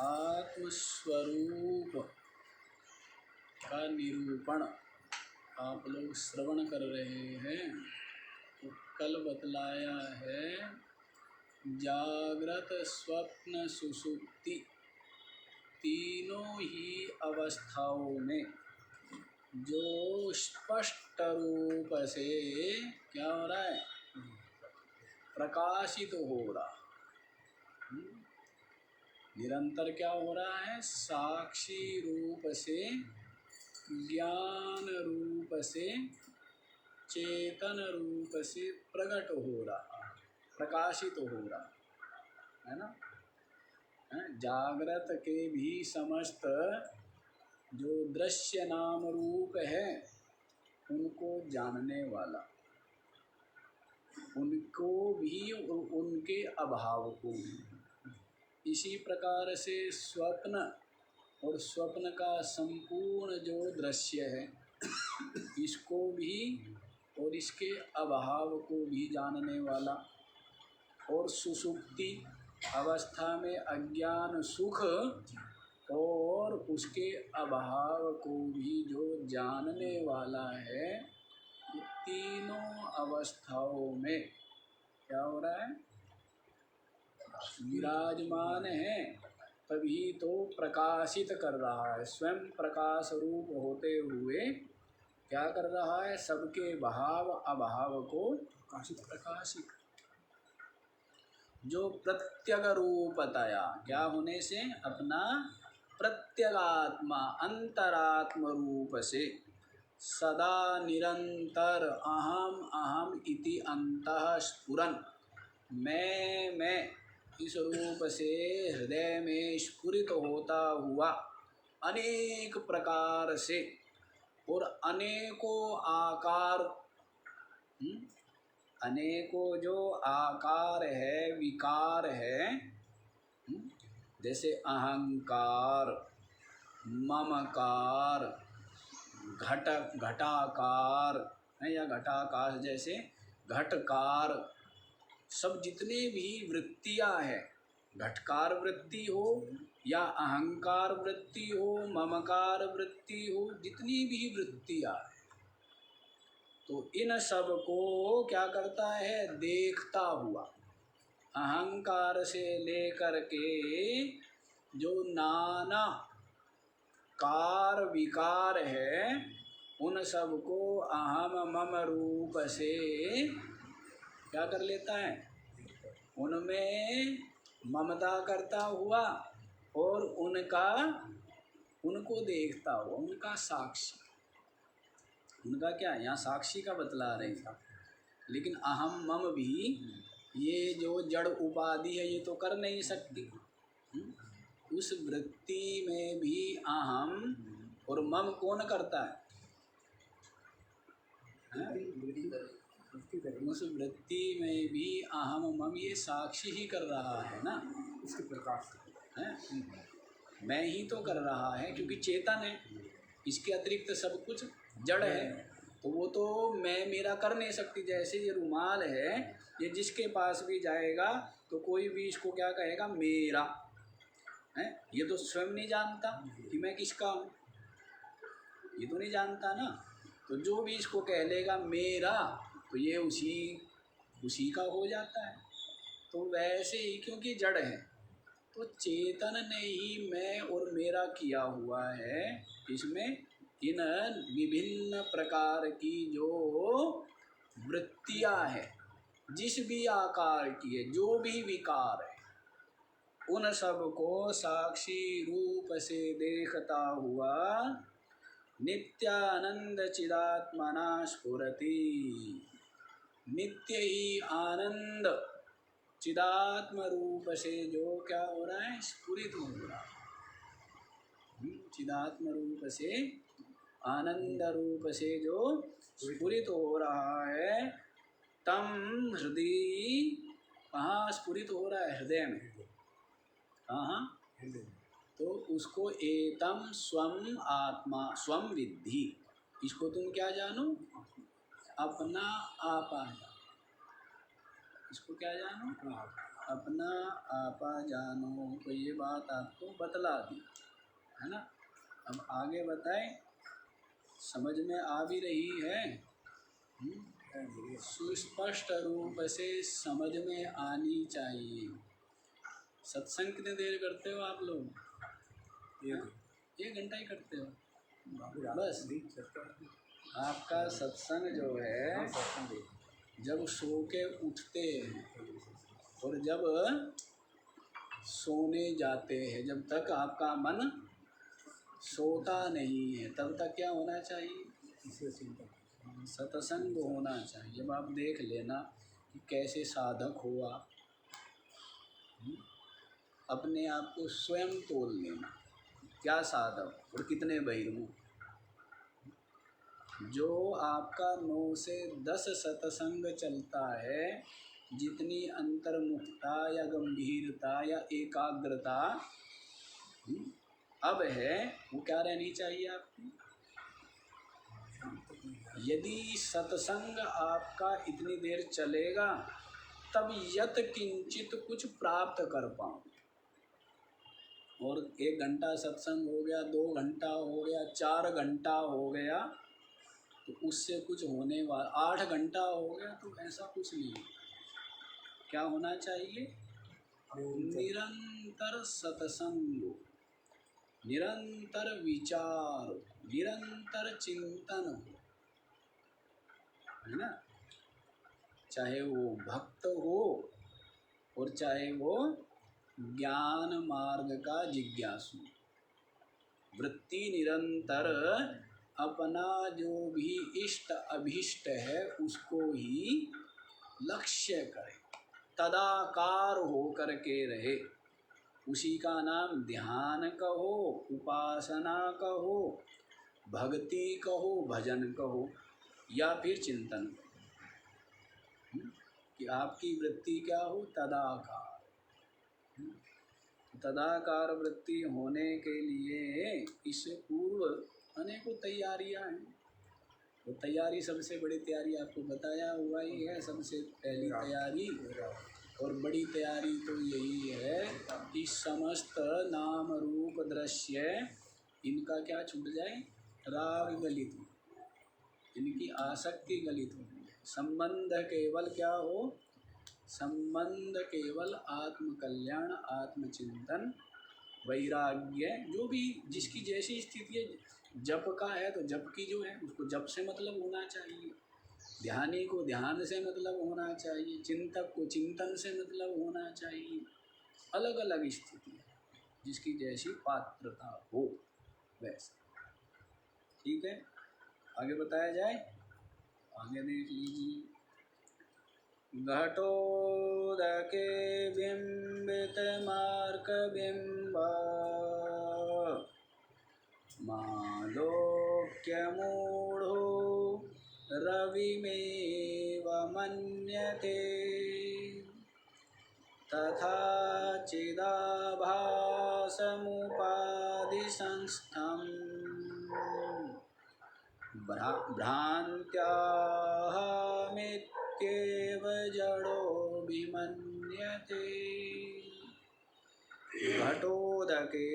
आत्मस्वरूप का निरूपण आप लोग श्रवण कर रहे हैं। तो कल बतलाया है जागृत स्वप्न सुषुप्ति तीनों ही अवस्थाओं में जो स्पष्ट रूप से क्या हो रहा है, प्रकाशित हो रहा, निरंतर क्या हो रहा है, साक्षी रूप से, ज्ञान रूप से, चेतन रूप से प्रकट हो रहा, प्रकाशित हो रहा है ना। जागृत के भी समस्त जो दृश्य नाम रूप है उनको जानने वाला, उनको भी और उनके अभाव को भी। इसी प्रकार से स्वप्न और स्वप्न का संपूर्ण जो दृश्य है इसको भी और इसके अभाव को भी जानने वाला, और सुषुप्ति अवस्था में अज्ञान सुख और उसके अभाव को भी जो जानने वाला है, ये तीनों अवस्थाओं में क्या हो रहा है, विराजमान है। तभी तो प्रकाशित कर रहा है, स्वयं प्रकाश रूप होते हुए क्या कर रहा है, सबके भाव अभाव को प्रकाशित। जो प्रत्यग रूपतया क्या होने से, अपना प्रत्यगात्मा अंतरात्म रूप से सदा निरंतर अहम अहम इति अंतः स्फुरन्, मैं इस रूप से हृदय में स्फुरित होता हुआ अनेक प्रकार से और अनेकों आकार, अनेकों जो आकार है, विकार है, जैसे अहंकार, ममकार, घटाकार है या घटाकाश जैसे घटकार, सब जितने भी वृत्तियां हैं, घटकार वृत्ति हो या अहंकार वृत्ति हो, ममकार वृत्ति हो, जितनी भी वृत्तियां हैं, तो इन सब को क्या करता है, देखता हुआ अहंकार से लेकर के जो नाना कार विकार है उन सब को अहम मम रूप से क्या कर लेता है, उनमें ममता करता हुआ और उनको देखता हुआ, उनका साक्षी, उनका क्या, यहाँ साक्षी का बतला रहे हैं, लेकिन अहम मम भी ये जो जड़ उपाधि है ये तो कर नहीं सकती। उस वृत्ति में भी अहम और मम कौन करता है, उस वृत्ति में भी अहम मम ये साक्षी ही कर रहा है ना, इसके प्रकाश है, मैं ही तो कर रहा है, क्योंकि चेतन है, इसके अतिरिक्त सब कुछ जड़ है, तो वो तो मैं मेरा कर नहीं सकती। जैसे ये रुमाल है, ये जिसके पास भी जाएगा तो कोई भी इसको क्या कहेगा, मेरा है, ये तो स्वयं नहीं जानता कि मैं किसका हूँ, ये तो नहीं जानता ना। तो जो भी इसको कह लेगा मेरा, तो ये उसी का हो जाता है। तो वैसे ही क्योंकि जड़ है, तो चेतन ने ही मैं और मेरा किया हुआ है। इसमें इन विभिन्न प्रकार की जो वृत्तियां हैं, जिस भी आकार की है, जो भी विकार है, उन सब को साक्षी रूप से देखता हुआ नित्यानंद चिदात्मना स्फुरति, नित्य ही आनंद चिदात्म रूप से जो क्या हो रहा है, स्फुरित हो रहा है, चिदात्म रूप से, आनंद रूप से जो स्फुरित हो रहा है, तम हृदय, कहाँ स्फुरित हो रहा है, हृदय में, कहाँ, तो उसको एतम स्वम आत्मा स्वम विद्धि, इसको तुम क्या जानो, अपना आपा, इसको क्या जानो, अपना आपा जानो, तो ये बात आपको बतला दी है ना। अब आगे बताएं, समझ में आ भी रही है? सुस्पष्ट रूप से समझ में आनी चाहिए। सत्संग कितने देर करते हो आप लोग? 1 घंटा ही करते हो बस। आपका सत्संग जो है, जब सो के उठते हैं और जब सोने जाते हैं, जब तक आपका मन सोता नहीं है तब तक क्या होना चाहिए? सत्संग होना चाहिए। अब आप देख लेना कि कैसे साधक हुआ, अपने आप को स्वयं तोल लेना, क्या साधक और कितने बहिर्मुख। जो आपका 9 से 10 सत्संग चलता है, जितनी अंतर्मुखता या गंभीरता या एकाग्रता अब है, वो क्या रहनी चाहिए आपकी? यदि सत्संग आपका इतनी देर चलेगा तब यत किंचित कुछ प्राप्त कर पाऊँ। और 1 घंटा सत्संग हो गया, 2 घंटा हो गया, 4 घंटा हो गया, तो उससे कुछ होने वाला, 8 घंटा हो गया, तो ऐसा कुछ नहीं। क्या होना चाहिए? निरंतर सत्संग, निरंतर विचार, निरंतर चिंतन, है ना। चाहे वो भक्त हो और चाहे वो ज्ञान मार्ग का जिज्ञासु, वृत्ति निरंतर अपना जो भी इष्ट अभिष्ट है उसको ही लक्ष्य करे, तदाकार हो कर के रहे। उसी का नाम ध्यान कहो, उपासना कहो, भक्ति कहो, भजन कहो, या फिर चिंतन कहो। कि आपकी वृत्ति क्या हो? तदाकार। तदाकार वृत्ति होने के लिए इससे पूर्व अनेकों तैयारियां हैं। तो तैयारी, सबसे बड़ी तैयारी आपको बताया हुआ ही है। सबसे पहली तैयारी और बड़ी तैयारी तो यही है कि समस्त नाम रूप दृश्य इनका क्या छूट जाए? राग गलित हो, इनकी आसक्ति गलित हो। संबंध केवल क्या हो? संबंध केवल आत्म कल्याण, आत्मचिंतन, वैराग्य, जो भी जिसकी जैसी स्थिति है। जप का है तो जप की जो है उसको जप से मतलब होना चाहिए, ध्यानी को ध्यान से मतलब होना चाहिए, चिंतक को चिंतन से मतलब होना चाहिए। अलग अलग स्थिति है, जिसकी जैसी पात्रता हो वैसे। ठीक है, आगे बताया जाए। आगे देख लीजिए। घटोदके बिंबित मार्क बिंबा मालोक्य मूढ़ो रविमेव मन्यते तथा चिदाभासमुपाधि संस्थं भ्रान्त्याहमित्येव जडो विमन्यते। घटोदके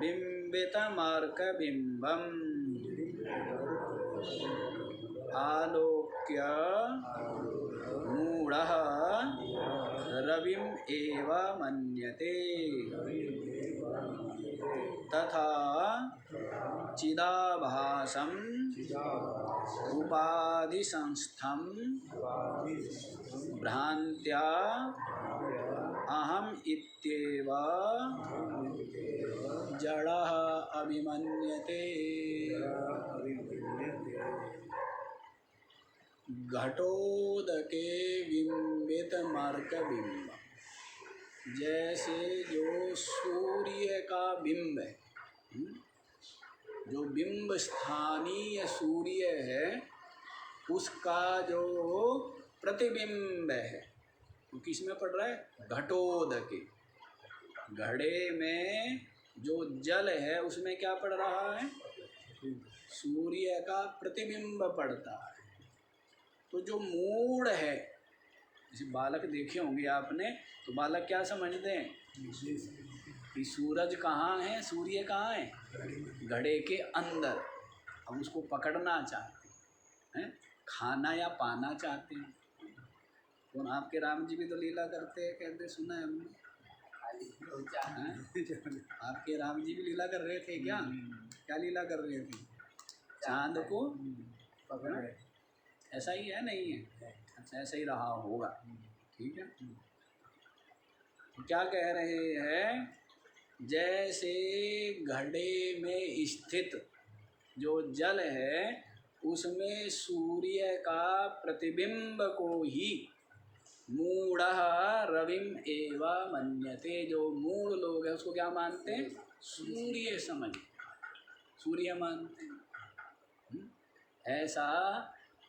बिंबितमार्कबिंबम् आलोक्य मूढ़ः रविम् एव मन्यते तथा चिदाभासम् उपाधि संस्थं भ्रान्त्या अहम इत्येव जडः अभिमन्यते। घटोदके बिंबित मार्कबिंब, जैसे जो सूर्य का बिंब है, जो बिंब स्थानीय सूर्य है, उसका जो प्रतिबिंब है वो किस में पड़ रहा है? घटोदके। घड़े में जो जल है उसमें क्या पड़ रहा है? सूर्य का प्रतिबिंब पड़ता है। तो जो मूढ़ है जैसे बालक देखे होंगे आपने, तो बालक क्या समझते हैं कि सूरज कहाँ है, सूर्य कहाँ है, घड़े के अंदर। अब उसको पकड़ना चाहते हैं, खाना या पाना चाहते हैं। तो आपके राम जी भी तो लीला करते हैं, कहते सुना है हमने। आपके राम जी भी लीला कर रहे थे क्या? क्या लीला कर रहे थे? चांद को पकड़, ऐसा ही है नहीं है? अच्छा, ऐसा ही रहा होगा। ठीक है, तो क्या कह रहे हैं, जैसे घड़े में स्थित जो जल है उसमें सूर्य का प्रतिबिंब को ही मूढ़ः रविम एव मन्यते, जो मूढ़ लोग हैं उसको क्या मानते हैं, सूर्य समझ, सूर्य मानते हैं। ऐसा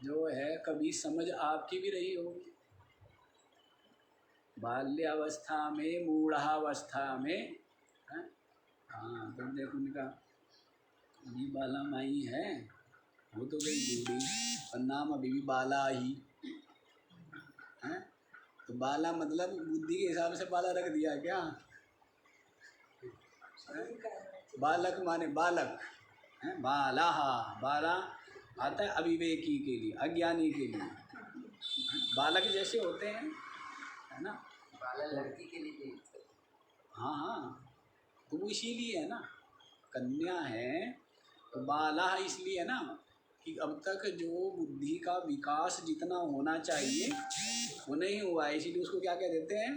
जो है कभी समझ आपकी भी रही होगी। बाल्यावस्था में, मूढ़ावस्था में, हाँ तो देखो उनका अभी बाला माई है, वो तो गई बूढ़ी, और नाम अभी भी बाला ही है। तो बाला मतलब बुद्धि के हिसाब से बाला रख दिया क्या? बालक माने बालक है, बाला, बाला आता है अविवेकी के लिए, अज्ञानी के लिए। बालक जैसे होते हैं, है ना, बाला लड़की के लिए। हाँ हाँ, तो वो इसीलिए है ना, कन्या है तो बाला इसलिए है ना कि अब तक जो बुद्धि का विकास जितना होना चाहिए वो नहीं हुआ है, इसीलिए उसको क्या कह देते हैं,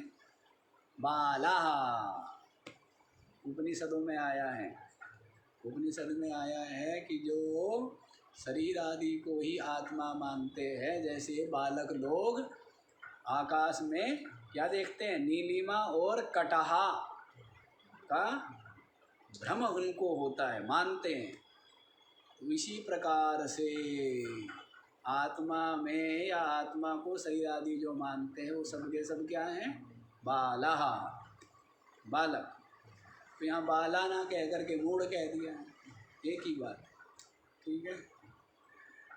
बाला। उपनिषदों में आया है, उपनिषद में आया है कि जो शरीर आदि को ही आत्मा मानते हैं, जैसे बालक लोग आकाश में क्या देखते हैं, नीलिमा और कटहा का भ्रम उनको होता है, मानते हैं। तो इसी प्रकार से आत्मा में या आत्मा को शरीर आदि जो मानते हैं वो सब के सब क्या हैं, बाला, बालक। तो यहाँ बाला ना कह करके मूढ़ कह दिया, एक ही बात। ठीक है,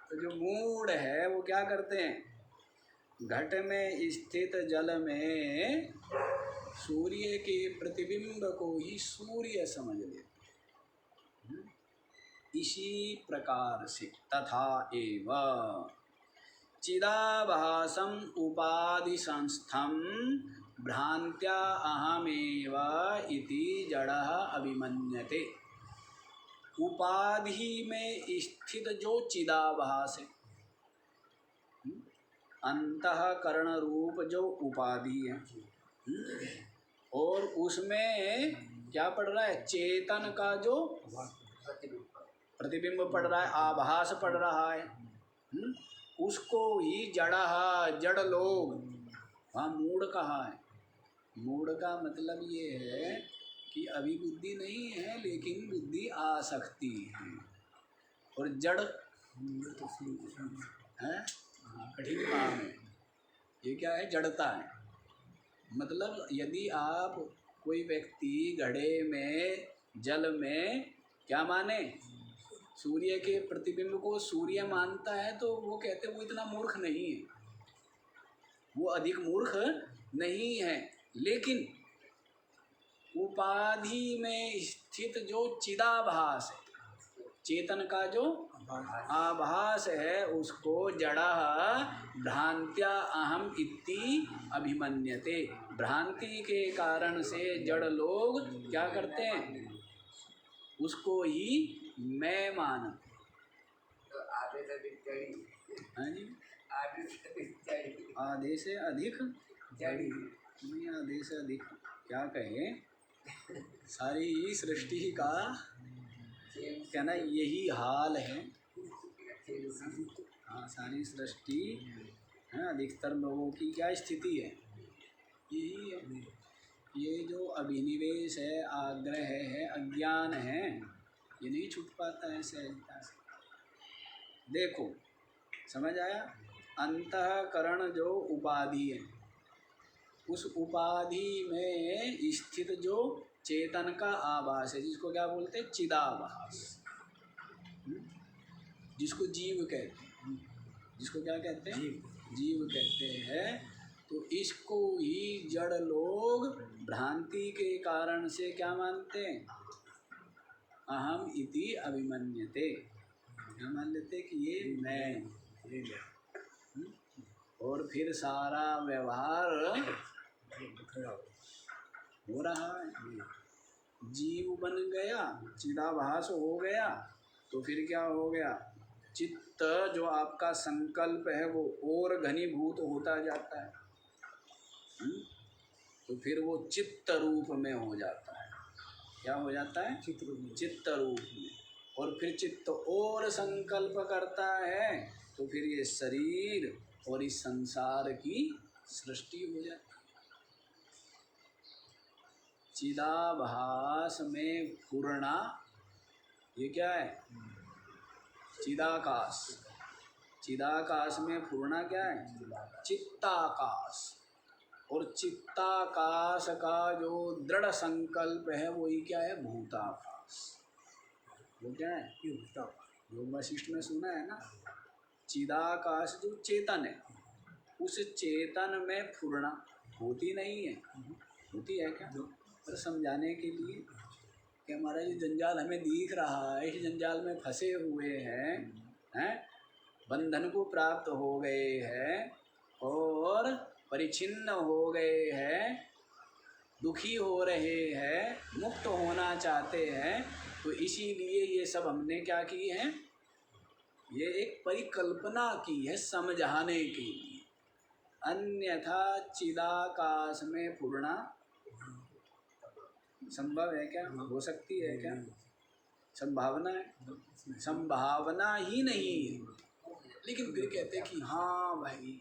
तो जो मूढ़ है वो क्या करते हैं, घट में स्थित जल में सूर्य के प्रतिबिंब को ही सूर्य समझ लेते। इसी प्रकार से तथा एव चिदाभासम उपाधि संस्थम भ्रांत्या अहमेव इति जड़ः अभिमन्यते। उपाधि में स्थित जो चिदाभास है, अंतःकरण रूप जो उपाधि है, और उसमें क्या पड़ रहा है, चेतन का जो प्रतिबिंब पड़ रहा है, आभास पड़ रहा है, उसको ही जड़ा, जड़ लोग, वहाँ मूढ़ कहा है। मूढ़ का मतलब ये है कि अभी बुद्धि नहीं है लेकिन बुद्धि आ सकती है, और जड़ है, कठिन काम है। ये क्या है, जड़ता है। मतलब यदि आप कोई व्यक्ति घड़े में, जल में क्या माने, सूर्य के प्रतिबिंब को सूर्य मानता है, तो वो कहते हैं वो इतना मूर्ख नहीं है, वो अधिक मूर्ख नहीं है। लेकिन उपाधि में स्थित जो चिदाभास है, चेतन का जो आभास है, उसको जड़ा भ्रांत्या अहम इति अभिमन्यते। भ्रांति के कारण से जड़ लोग क्या करते हैं, उसको ही मैं मानते। तो आधे से अधिक जड़ी, हाँ जी, आधे से अधिक जड़ी, आधे से अधिक जड़ी नहीं, आधे से अधिक क्या कहे, सारी सृष्टि का कहना यही हाल है। हाँ, सारी सृष्टि है, अधिकतर लोगों की क्या स्थिति है, यही है। ये जो अभिनिवेश है, आग्रह है, अज्ञान है, ये नहीं छूट पाता है सहजता से। देखो समझ आया, अंतःकरण जो उपाधि है, उस उपाधि में स्थित जो चेतन का आभास है, जिसको क्या बोलते हैं, चिदाभास, जिसको जीव कहते हैं, जिसको क्या कहते हैं, जीव कहते हैं। तो इसको ही जड़ लोग भ्रांति के कारण से क्या मानते हैं? अहम इति अभिमन्यते। क्या मान लेते कि ये मैं। और फिर सारा व्यवहार हो रहा है, जीव बन गया, चिदाभास हो गया, तो फिर क्या हो गया? चित्त जो आपका संकल्प है वो और घनीभूत होता जाता है। तो फिर वो चित्त रूप में हो जाता है। क्या हो जाता है? चित्त रूप में। और फिर चित्त और संकल्प करता है, तो फिर ये शरीर और इस संसार की सृष्टि हो जाती है। चिदाभास में पूर्णा, ये क्या है? चिदाकाश। चिदाकाश में पूर्णा क्या है? चित्ताकाश। और चित्ताकाश का जो दृढ़ संकल्प है वही क्या है? भूताकाश। वो क्या है? योग वशिष्ठ में सुना है ना, चिदाकाश जो चेतन है, उस चेतन में पूर्णा होती नहीं है। होती है क्या? पर समझाने के लिए कि हमारा ये जंजाल हमें दिख रहा है, इस जंजाल में फंसे हुए हैं, बंधन को प्राप्त हो गए हैं और परिचिन्न हो गए हैं, दुखी हो रहे हैं, मुक्त होना चाहते हैं। तो इसीलिए ये सब हमने क्या की है? ये एक परिकल्पना की है समझाने के लिए। अन्यथा चिदाकाश में पूर्णा संभव है क्या? हो सकती है क्या? संभावना है? संभावना ही नहीं है। लेकिन फिर कहते हैं कि हाँ भाई,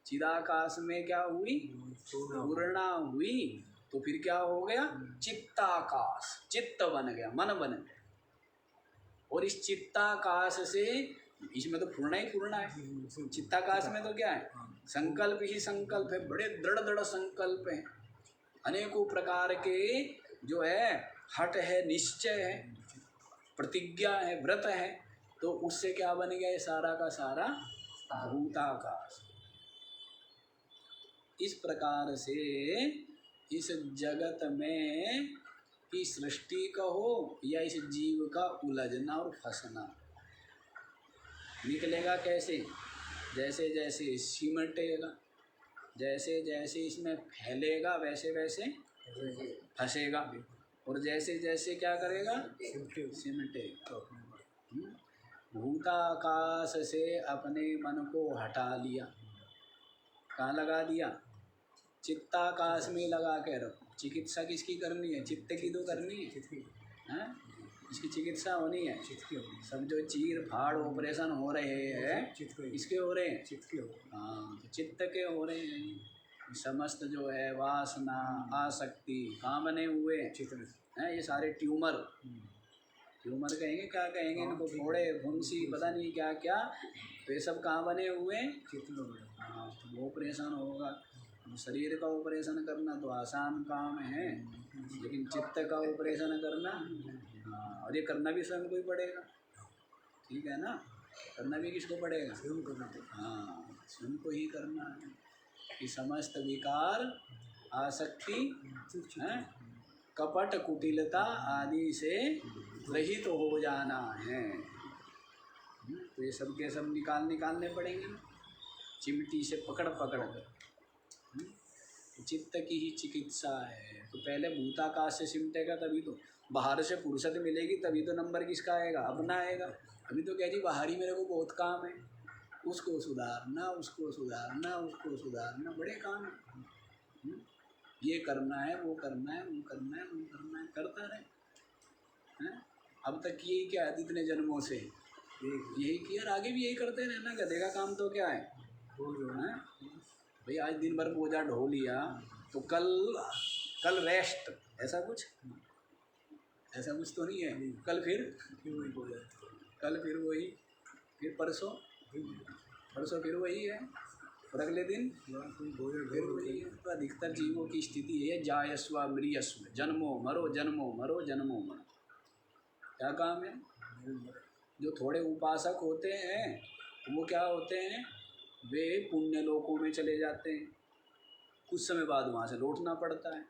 चिदाकाश में क्या हुई? पूर्णा हुई। तो फिर क्या हो गया? चित्ताकाश। चित्त बन गया, मन बन गया। और इस चित्ताकाश से, इसमें तो पूर्णा ही पूर्णा है। चित्ताकाश में तो क्या है? संकल्प ही संकल्प है, बड़े दृढ़ दृढ़ संकल्प हैं, अनेकों प्रकार के जो है हठ है, निश्चय है, प्रतिज्ञा है, व्रत है। तो उससे क्या बन गया? ये सारा का सारा भूताकाश। इस प्रकार से इस जगत में की सृष्टि कहो या इस जीव का उलझना और फंसना निकलेगा कैसे? जैसे जैसे सिमटेगा, जैसे जैसे इसमें फैलेगा, वैसे वैसे फंसेगा। और जैसे जैसे क्या करेगा? सिमटेगा। भूताकाश से अपने मन को हटा लिया, कहाँ लगा दिया? चित्ताकाश में लगा के रखो। चिकित्सा किसकी करनी है? चित्त की तो करनी है। इसकी चिकित्सा होनी है। सब जो चीर फाड़ ऑपरेशन हो रहे हैं, इसके हो रहे हैं। हाँ, तो चित्त के हो रहे हैं। समस्त जो है वासना, आसक्ति कहाँ बने हुए हैं? ये सारे ट्यूमर कहेंगे, क्या कहेंगे इनको? फोड़े, फुंसी, पता नहीं क्या क्या। तो ये सब कहाँ बने हुए हैं? हाँ, तो ऑपरेशन होगा। शरीर का ऑपरेशन करना तो आसान काम है, लेकिन चित्त का ऑपरेशन करना, हाँ, और ये करना भी स्वयं को ही पड़ेगा। ठीक है ना? करना भी किसको पड़ेगा? स्वयं करना। हाँ, स्वयं को ही करना है कि समस्त विकार, आसक्ति, कपट, कुटिलता आदि से रहित तो हो जाना है। तो ये सब के सब निकालने पड़ेंगे ना, चिमटी से पकड़ कर। चित्त की ही चिकित्सा है। तो पहले भूताकाश से सिमटेगा, तभी तो बाहर से फुर्सत मिलेगी, तभी तो नंबर किसका आएगा? अपना आएगा। अभी तो कह जी बाहरी मेरे को बहुत काम है, उसको सुधारना, उसको सुधारना, उसको सुधारना, बड़े काम है। ये करना है, वो करना है, वो करना है, वो करना है, करता रहे। अब तक यही क्या है? इतने जन्मों से यही किया और आगे भी यही करते रहना। गधे का काम तो क्या है? भाई आज दिन भर बोझा ढो लिया तो कल रेस्ट, ऐसा कुछ तो नहीं है। कल फिर वही, फिर परसों फिर वही है, और अगले दिन फिर वही है। तो अधिकतर जीवों की स्थिति है जायस्व मृयस्व, जन्मो मरो, जन्मो मरो, जन्मो मरो। क्या काम है? जो थोड़े उपासक होते हैं वो क्या होते हैं? वे पुण्य लोकों में चले जाते हैं, कुछ समय बाद वहाँ से लौटना पड़ता है।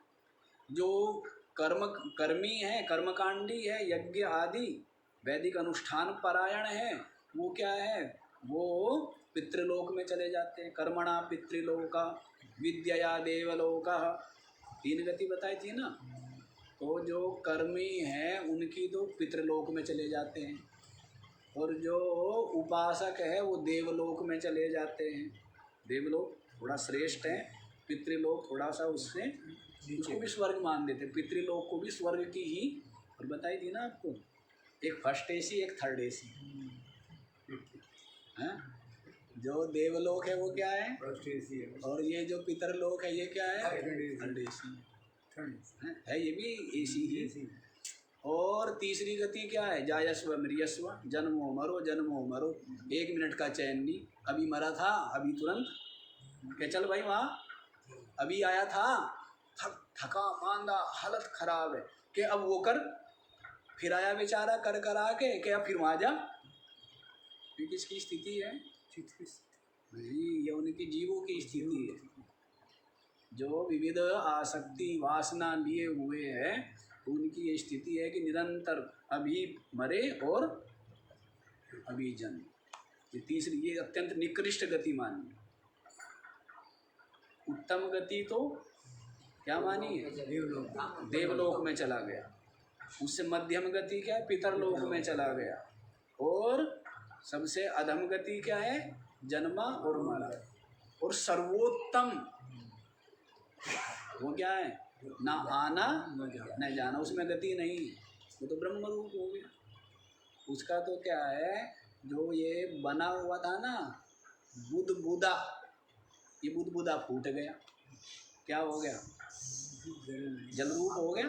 जो कर्मी है, कर्मकांडी है, यज्ञ आदि वैदिक अनुष्ठान परायण है, वो क्या है, वो पितृलोक में चले जाते हैं। कर्मणा पितृलोका विद्यया देवलोका, 3 गति बताई थी ना। तो जो कर्मी हैं उनकी तो पितृलोक में चले जाते हैं, और जो उपासक है वो देवलोक में चले जाते हैं। देवलोक थोड़ा श्रेष्ठ है, पितृलोक थोड़ा सा उससे, उसको भी स्वर्ग मान देते, पितृलोक को भी स्वर्ग की ही। और बताई थी ना आपको, एक फर्स्ट एसी एक थर्ड एसी है। जो देवलोक है वो क्या है, फर्स्ट एसी है, और ये जो पितरलोक है ये क्या है, थर्ड एसी है, ये भी एसी ही। और तीसरी गति क्या है, जायस्व मृयस्व, जन्मो मरो जन्मो मरो, 1 मिनट का चैन नहीं। अभी मरा था, अभी तुरंत के चल भाई वहाँ, अभी आया था, थका मांदा हालत खराब है, कि अब वो कर, फिर आया बेचारा कर कर आके, कि अब फिर वहाँ जा। ये किसकी स्थिति है, ये उनकी जीवों की स्थिति है। जो विविध आसक्ति वासना लिए हुए हैं, उनकी ये स्थिति है कि निरंतर अभी मरे और अभी जन्म। ये तीसरी, ये अत्यंत निकृष्ट गति मानी। उत्तम गति तो क्या मानी है, देवलोक में चला गया। उससे मध्यम गति क्या है, पितरलोक में चला गया। और सबसे अधम गति क्या है, जन्मा और मरा। और सर्वोत्तम वो क्या है, ना आना न जाना, उसमें गति नहीं, वो तो ब्रह्म रूप हो गया। उसका तो क्या है, जो ये बना हुआ था ना बुदबुदा, ये बुदबुदा फूट गया, क्या हो गया, जल रूप हो गया।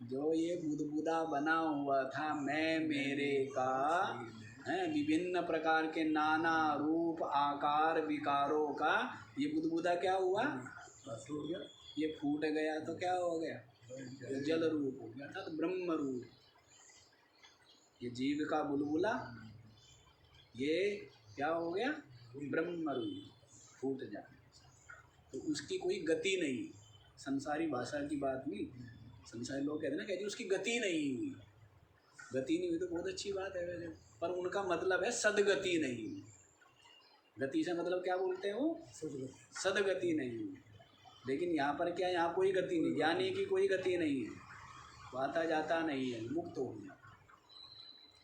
जो ये बुदबुदा बना हुआ था मैं मेरे का है, विभिन्न प्रकार के नाना रूप आकार विकारों का, ये बुदबुदा क्या हुआ, ये फूट गया तो क्या हो गया, जल रूप हो गया था, तो ब्रह्म रूप। ये जीव का बुलबुला ये क्या हो गया, ब्रह्म रूप, फूट जाए। तो उसकी कोई गति नहीं, संसारी भाषा की बात नहीं, संसारी लोग कहते हैं ना, कहते उसकी गति नहीं हुई। गति नहीं हुई तो बहुत अच्छी बात है वैसे, पर उनका मतलब है सदगति नहीं हुई। गति से मतलब क्या बोलते हैं वो, सदगति नहीं हुई। लेकिन यहाँ पर क्या, यहाँ कोई गति नहीं, ज्ञानी की कोई गति नहीं है, वो आता जाता नहीं है, मुक्त हो गया।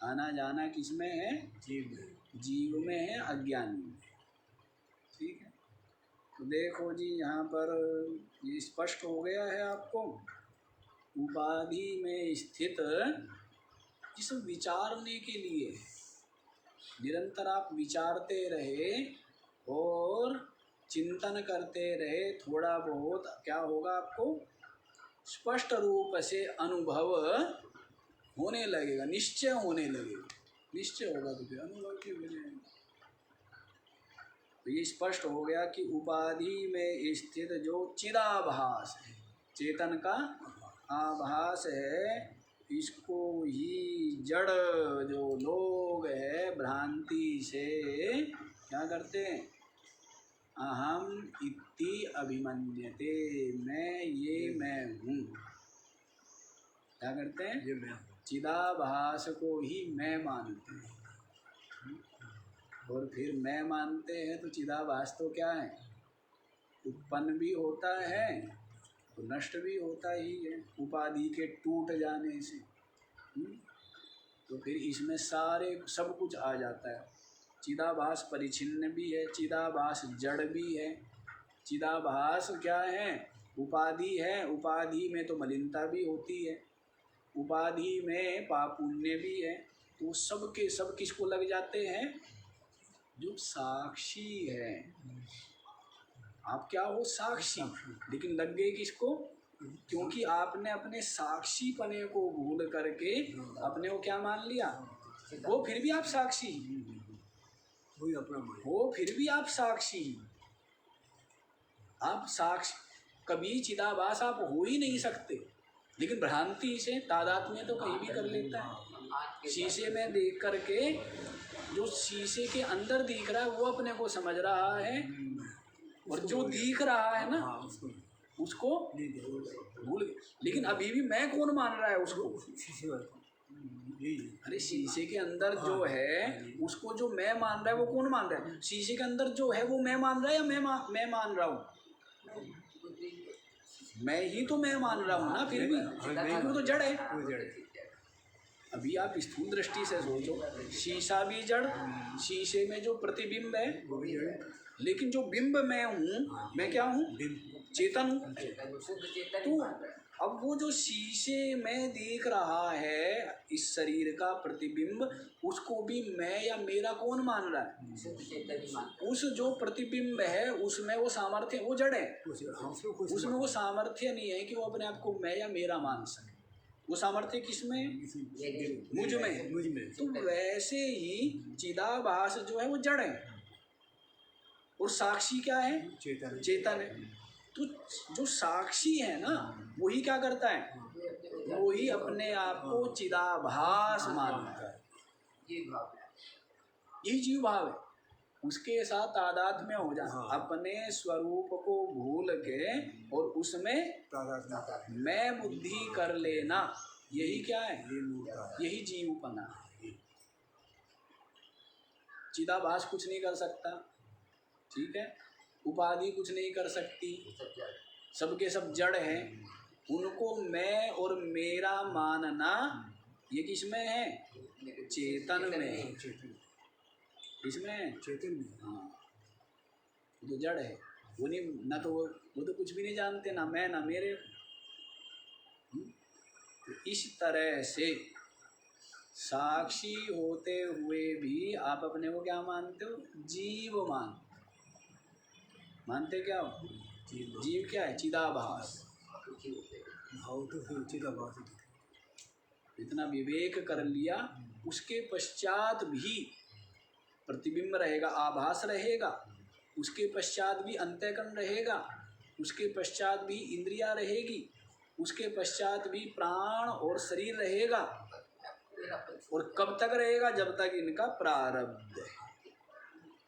आना जाना किसमें है, जीव में है, अज्ञानी में। ठीक है, तो देखो जी यहाँ पर ये स्पष्ट हो गया है आपको। उपाधि में स्थित इस विचारने के लिए निरंतर आप विचारते रहे और चिंतन करते रहे, थोड़ा बहुत क्या होगा, आपको स्पष्ट रूप से अनुभव होने लगेगा, निश्चय होने लगेगा। निश्चय होगा तो फिर अनुभव की हो जाएगा। तो ये स्पष्ट हो गया कि उपाधि में स्थित जो चिदाभास है, चेतन का आभास है, इसको ही जड़ जो लोग है भ्रांति से क्या करते हैं, अहम इति अभिमन्यते, मैं हूँ। क्या करते हैं, ये मैं हूँ, चिदाभास को ही मैं मानते हैं। और फिर मैं मानते हैं तो चिदाभास तो क्या है, उत्पन्न भी होता है तो नष्ट भी होता ही है, उपाधि के टूट जाने से। तो फिर इसमें सारे सब कुछ आ जाता है। चिदाभास परिच्छिन्न भी है, चिदाभास जड़ भी है। चिदाभास क्या है, उपाधि है, उपाधि में तो मलिनता भी होती है, उपाधि में पाप पुण्य भी है। तो सब के सब किसको लग जाते हैं, जो साक्षी है। आप क्या हो, साक्षी, लेकिन लग गए किसको, क्योंकि आपने अपने साक्षी पने को भूल करके अपने को क्या मान लिया, वो फिर भी आप साक्षी हो, फिर भी आप साक्षी। आप साक्षी कभी चिदाभास आप हो ही नहीं सकते, लेकिन भ्रांति से तादात्म्य तो कहीं भी कर लेता है। शीशे में देख करके जो शीशे के अंदर दिख रहा है वो अपने को समझ रहा है, और जो दिख रहा है ना उसको भूल गए। लेकिन अभी भी मैं कौन मान रहा है उसको? अरे शीशे के अंदर जो है उसको जो मैं मान रहा है वो कौन मान रहा है? शीशे के अंदर जो है वो मैं मान रहा है या मैं मान रहा हूँ? मैं ही तो मैं मान रहा हूँ ना, फिर भी क्योंकि वो तो जड़ है। अभी आप स्थूल दृष्टि से सोचो, शीशा भी जड़, शीशे में जो प्रतिबिंब है, लेकिन जो बिंब मैं हूँ, मैं क्या हूँ? चेतन हूँ। तो अब वो जो शीशे में देख रहा है इस शरीर का प्रतिबिंब, उसको भी मैं या मेरा कौन मान रहा है? उस जो प्रतिबिंब है उसमें वो सामर्थ्य, वो जड़ है, उसमें वो सामर्थ्य नहीं है कि वो अपने आप को मैं या मेरा मान सके। वो सामर्थ्य किसमें? मुझ में। तो वैसे ही चिदाभास जो है वो जड़ है, और साक्षी क्या है? चेतन है। तो जो साक्षी है ना वही क्या करता है? वही अपने आप को चिदाभास मानता है। यही जीव भाव है, उसके साथ तादात्म्य हो जाना, अपने स्वरूप को भूल के और उसमें मैं बुद्धि कर लेना, यही क्या है? यही जीवपना है। चिदाभास कुछ नहीं कर सकता, ठीक है, उपाधि कुछ नहीं कर सकती, सबके सब जड़ हैं, उनको मैं और मेरा मानना ये किसमें है? चेतन में। किसमें? चेतन में। हाँ, तो जड़ है, वो नहीं ना, तो वो तो कुछ भी नहीं जानते, ना मैं ना मेरे। तो इस तरह से साक्षी होते हुए भी आप अपने को क्या मानते हो? जीव मानते क्या हो? जीव क्या है? चिदाभास। इतना विवेक कर लिया, उसके पश्चात भी प्रतिबिंब रहेगा, आभास रहेगा, उसके पश्चात भी अंतःकरण रहेगा, उसके पश्चात भी इंद्रिया रहेगी, उसके पश्चात भी प्राण और शरीर रहेगा। और कब तक रहेगा? जब तक इनका प्रारब्ध है,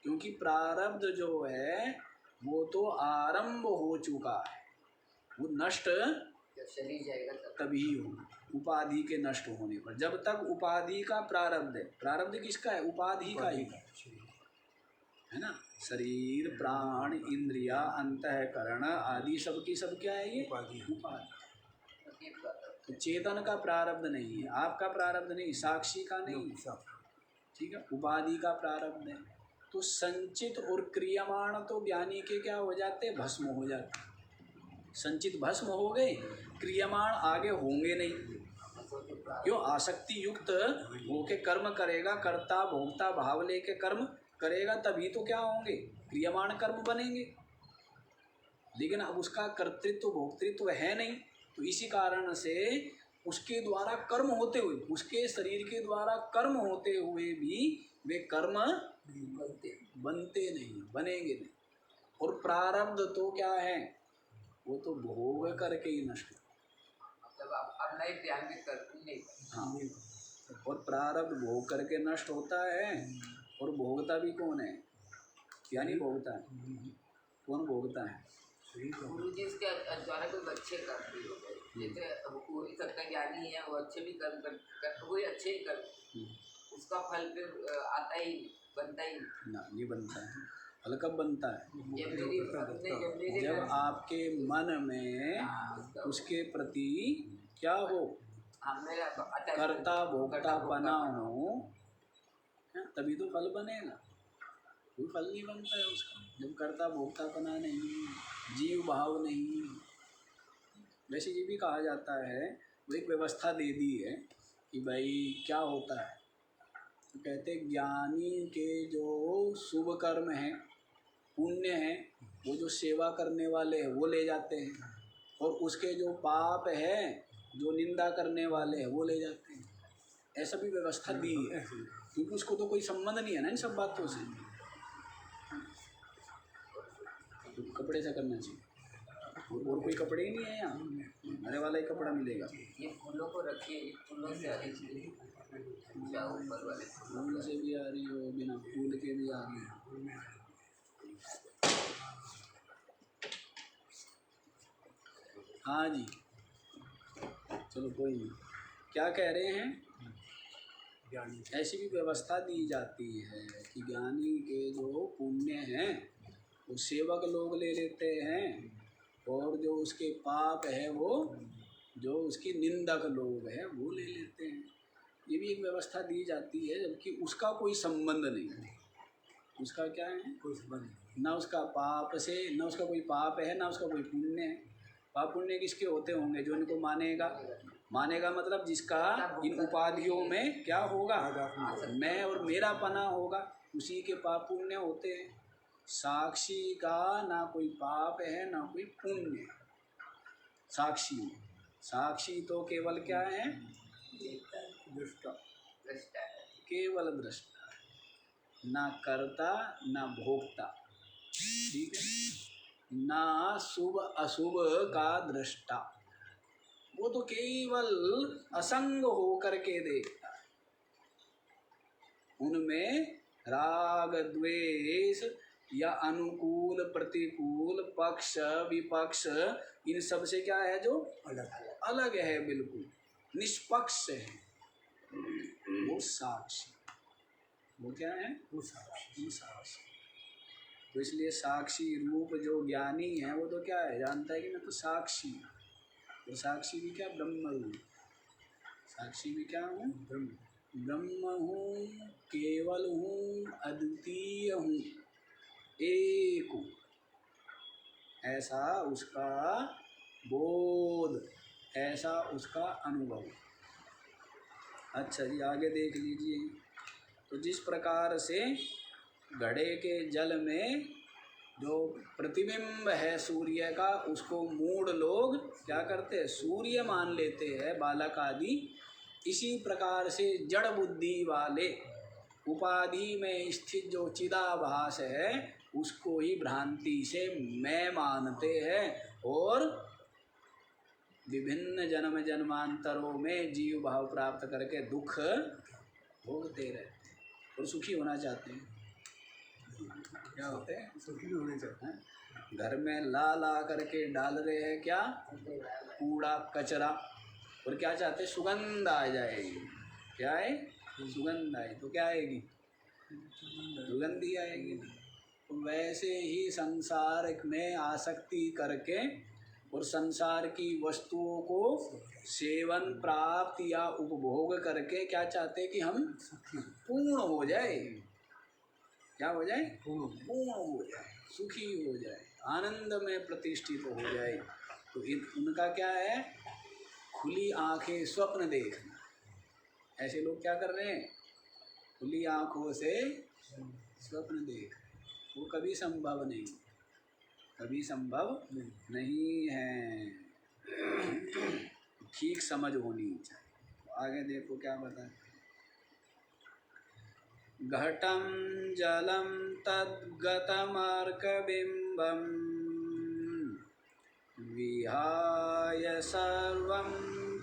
क्योंकि प्रारब्ध जो है वो तो आरंभ हो चुका है, वो नष्ट तभी हो, उपाधि के नष्ट होने पर। जब तक उपाधि का प्रारब्ध है, प्रारब्ध किसका है? उपाधि का ही है ना। शरीर, प्राण, इंद्रिया, अंतःकरण आदि सब की सब क्या है? ये उपाधि। तो चेतन का प्रारब्ध नहीं है, आपका प्रारब्ध नहीं, साक्षी का नहीं, ठीक है, उपाधि का प्रारब्ध है। तो संचित और क्रियमाण तो ज्ञानी के क्या हो जाते? भस्म हो जाते। संचित भस्म हो गए, क्रियमाण आगे होंगे नहीं। क्यों? आसक्ति युक्त होके कर्म करेगा, कर्ता भोक्ता भाव लेके कर्म करेगा, तभी तो क्या होंगे? क्रियमाण कर्म बनेंगे। लेकिन अब उसका कर्तृत्व भोक्तृत्व है नहीं, तो इसी कारण से उसके द्वारा कर्म होते हुए, उसके शरीर के द्वारा कर्म होते हुए भी वे कर्म बनते नहीं, बनेंगे नहीं। और प्रारब्ध तो क्या है? वो तो भोग करके ही नष्ट, मतलब आप नहीं ध्यान में करते नहीं। हाँ, और प्रारब्ध भोग करके नष्ट होता है, और भोगता भी कौन है? यानी भोगता है कौन? भोगता है गुरु जी इसके द्वारा कोई अच्छे कर्म भी हो गए, जैसे वो सत्य ज्ञानी है, वो अच्छे भी कर्म कर वही अच्छे ही कर्म, उसका फल फिर आता ही बनता ही ना, नहीं बनता है। फल कब बनता है? जब आपके मन में उसके प्रति क्या हो? कर्ता भोक्ता बना हो, तभी तो फल बनेगा। कोई फल नहीं बनता है उसका जब कर्ता भोक्ता बना नहीं, जीव भाव नहीं। वैसे ये भी कहा जाता है, वो एक व्यवस्था दे दी है कि भाई क्या होता है, तो कहते ज्ञानी के जो शुभ कर्म हैं, पुण्य हैं, वो जो सेवा करने वाले हैं वो ले जाते हैं, और उसके जो पाप है, जो निंदा करने वाले हैं वो ले जाते हैं। ऐसा भी व्यवस्था दी है, क्योंकि उसको तो कोई संबंध नहीं है ना इन सब बातों से। तो कपड़े से करना चाहिए, और कोई कपड़े ही नहीं है यहाँ। अरे वाला ही कपड़ा मिलेगा। ये फूलों को रखिए, ये फूलों से आ रही चीज़, ऊपर वाले फूल से भी आ रही हो, बिना फूल के भी आ रही हो। हाँ जी, चलो कोई नहीं। क्या कह रहे हैं? ऐसी भी व्यवस्था दी जाती है कि ज्ञानी के जो पुण्य हैं वो सेवक लोग ले लेते हैं, और जो उसके पाप है वो जो उसकी निंदक लोग हैं वो ले लेते हैं। ये भी एक व्यवस्था दी जाती है, जबकि उसका कोई संबंध नहीं है। उसका क्या है? कोई संबंध नहीं। ना उसका पाप से, ना उसका कोई पाप है, ना उसका कोई पुण्य है। पाप पुण्य किसके होते होंगे? जो इनको मानेगा। मानेगा मतलब जिसका इन उपाधियों में क्या होगा? मैं और मेरा पना होगा, उसी के पाप पुण्य होते हैं। साक्षी का ना कोई पाप है ना कोई पुण्य है। साक्षी तो केवल क्या है? दृष्टा, केवल दृष्टा, ना कर्ता ना भोक्ता, ठीक है, ना शुभ अशुभ का दृष्टा। वो तो केवल असंग होकर के देखता है। उनमें राग द्वेष या अनुकूल प्रतिकूल पक्ष विपक्ष इन सब से क्या है? जो अलग है, बिल्कुल निष्पक्ष है, वो साक्षी। वो क्या है? वो साक्षी। तो इसलिए साक्षी रूप जो ज्ञानी है वो तो क्या है? जानता है कि मैं तो साक्षी हूँ। तो साक्षी भी क्या? ब्रह्म हूँ। साक्षी भी क्या हूँ? ब्रह्म हूँ, केवल हूँ, अद्वितीय हूँ, एक हूँ, ऐसा उसका बोध, ऐसा उसका अनुभव। अच्छा जी, आगे देख लीजिए। तो जिस प्रकार से घड़े के जल में जो प्रतिबिंब है सूर्य का, उसको मूढ़ लोग क्या करते हैं? सूर्य मान लेते हैं, बालक आदि। इसी प्रकार से जड़ बुद्धि वाले उपाधि में स्थित जो चिदाभास है उसको ही भ्रांति से मैं मानते हैं, और विभिन्न जन्म जन्मांतरों में जीव भाव प्राप्त करके दुख भोगते रहते हैं और सुखी होना चाहते हैं। क्या होते हैं? सुखी होने चाहते हैं। घर में ला करके डाल रहे हैं क्या? कूड़ा कचरा, और क्या चाहते? सुगंध आ जाएगी। क्या है? सुगंध आए तो क्या आएगी? सुगंध ही आएगी। तो वैसे ही संसार में आसक्ति करके और संसार की वस्तुओं को सेवन प्राप्त या उपभोग करके क्या चाहते हैं? कि हम पूर्ण हो जाए। क्या हो जाए? पूर्ण हो जाए, सुखी हो जाए, आनंद में प्रतिष्ठित हो जाए। तो उनका क्या है? खुली आंखें स्वप्न देखना। ऐसे लोग क्या कर रहे हैं? खुली आंखों से स्वप्न देख रहे हैं। वो कभी संभव नहीं, कभी संभव नहीं है। ठीक समझ होनी चाहिए। आगे देखो क्या बताए। घटं जलं तद्गतमर्कबिम्बं विहाय सर्वं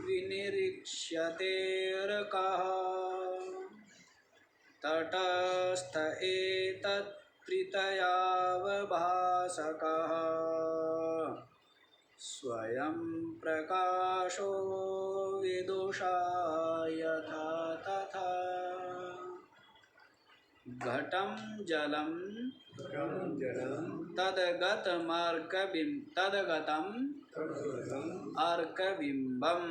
विनिरीक्ष्यतेऽर्कः तटस्थ एतत्प्रीतयावभासकः स्वयं प्रकाशो विदुषा यथा तथा। घटं जलं तद्गतम् अर्कबिम्बं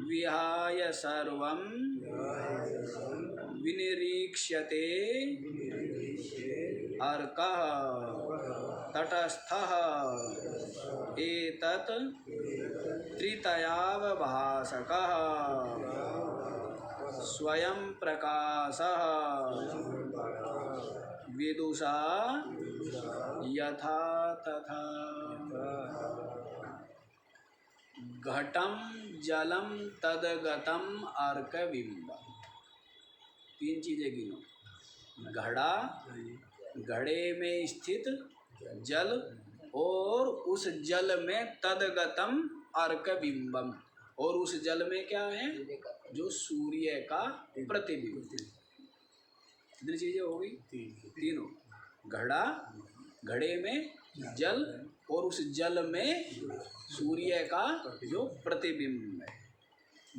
विहाय सर्वं विनिरीक्ष्यते अर्कः तटस्थः एतत् त्रितयावभासकः स्वयं प्रकाशः विदुषा यथा तथा। घटं जलं तद्गतं अर्कबिम्बं। तीन चीजें गिनो। घड़ा, घड़े में स्थित जल और उस जल में तदगतम अर्क बिंबम, और उस जल में क्या है, जो सूर्य का प्रतिबिंब। कितनी चीजें हो गई, तीनों। घड़ा, घड़े में जल, और उस जल में सूर्य का जो प्रतिबिंब है।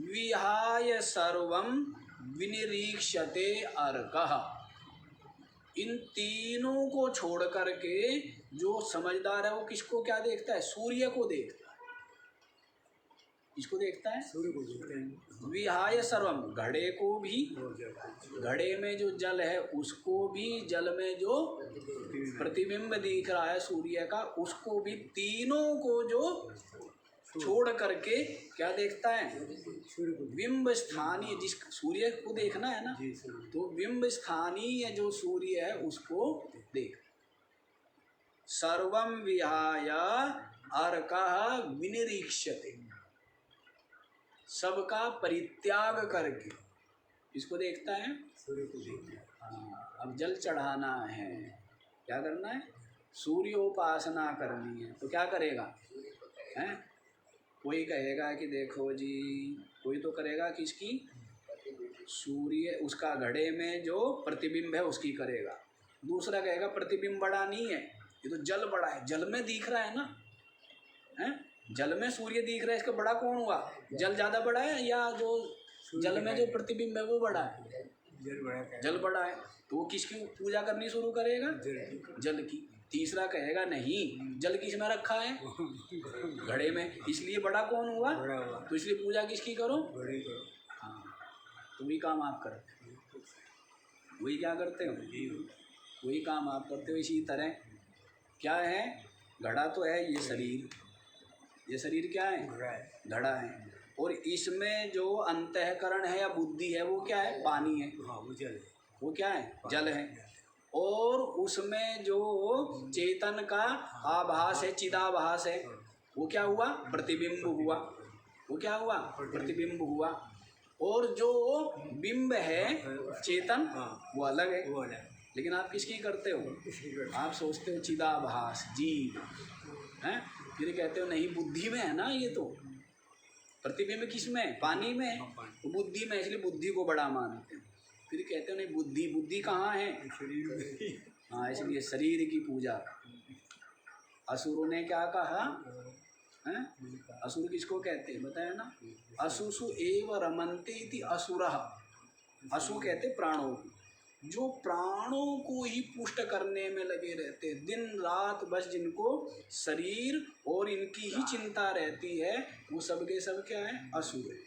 विहाय सर्वम विनिरीक्षते अर्कः, इन तीनों को छोड़ करके जो समझदार है वो किसको क्या देखता है, सूर्य को देखता है। किसको देखता है, सूर्य को देखते हैं। विहाय सर्वम, घड़े को भी, घड़े में जो जल है उसको भी, जल में जो प्रतिबिंब दिख रहा है सूर्य का उसको भी, तीनों को जो छोड़ करके क्या देखता है, सूर्य को बिंब स्थानीय, जिस सूर्य को देखना है ना, जी सूर्य। तो बिंब स्थानीय जो सूर्य है उसको देख। सर्वम विहाय अर्कः विनिरीक्षते, सबका परित्याग करके इसको देखता है, सूर्य को देखते हैं। हाँ, अब जल चढ़ाना है, क्या करना है, सूर्योपासना करनी है, तो क्या करेगा हैं? कोई कहेगा कि देखो जी, कोई तो करेगा किसकी, सूर्य, उसका घड़े में जो प्रतिबिंब है उसकी करेगा। दूसरा कहेगा प्रतिबिंब बड़ा नहीं है, ये तो जल बड़ा है, जल में दिख रहा है ना, हैं? जल में सूर्य दिख रहा है, इसका बड़ा कौन हुआ, जल ज़्यादा बड़ा है या जो जल में जो प्रतिबिंब है वो बड़ा है, जल बड़ा है। जल बड़ा है, तो वो किसकी पूजा करनी शुरू करेगा, जल की। तीसरा कहेगा नहीं, जल किस में रखा है, घड़े में, इसलिए बड़ा कौन हुआ, बड़ा हुआ। तो इसलिए पूजा किसकी करो, बड़े करो। हाँ, तो वही काम आप करते हो, वही क्या करते हो, वही काम आप करते हो। इसी तरह क्या है, घड़ा तो है ये शरीर, ये शरीर क्या है, बड़ा है। घड़ा है, और इसमें जो अंतःकरण है या बुद्धि है वो क्या है, पानी है, हाँ वो जल है। वो क्या है, जल है। और उसमें जो चेतन का आभास है, चिदाभास है, वो क्या हुआ, प्रतिबिंब हुआ, वो क्या हुआ, प्रतिबिंब हुआ। और जो बिंब है चेतन वो अलग है, वो अलग। लेकिन आप किसकी करते हो, आप सोचते हो चिदाभास जीव हैं, फिर कहते हो नहीं बुद्धि में है ना, ये तो प्रतिबिंब किस में है, पानी में है, तो बुद्धि में, इसलिए बुद्धि को बड़ा मानते हैं। फिर कहते हो नहीं बुद्धि, बुद्धि कहाँ है, हाँ, इसलिए शरीर की पूजा। असुरों ने क्या कहा हैं, असुर किसको कहते हैं बताया ना, असुसु एव रमन्ते इति असुरः, असु कहते प्राणों को, जो प्राणों को ही पुष्ट करने में लगे रहते हैं दिन रात, बस जिनको शरीर और इनकी ही चिंता रहती है, वो सब के सब क्या है, असुर है।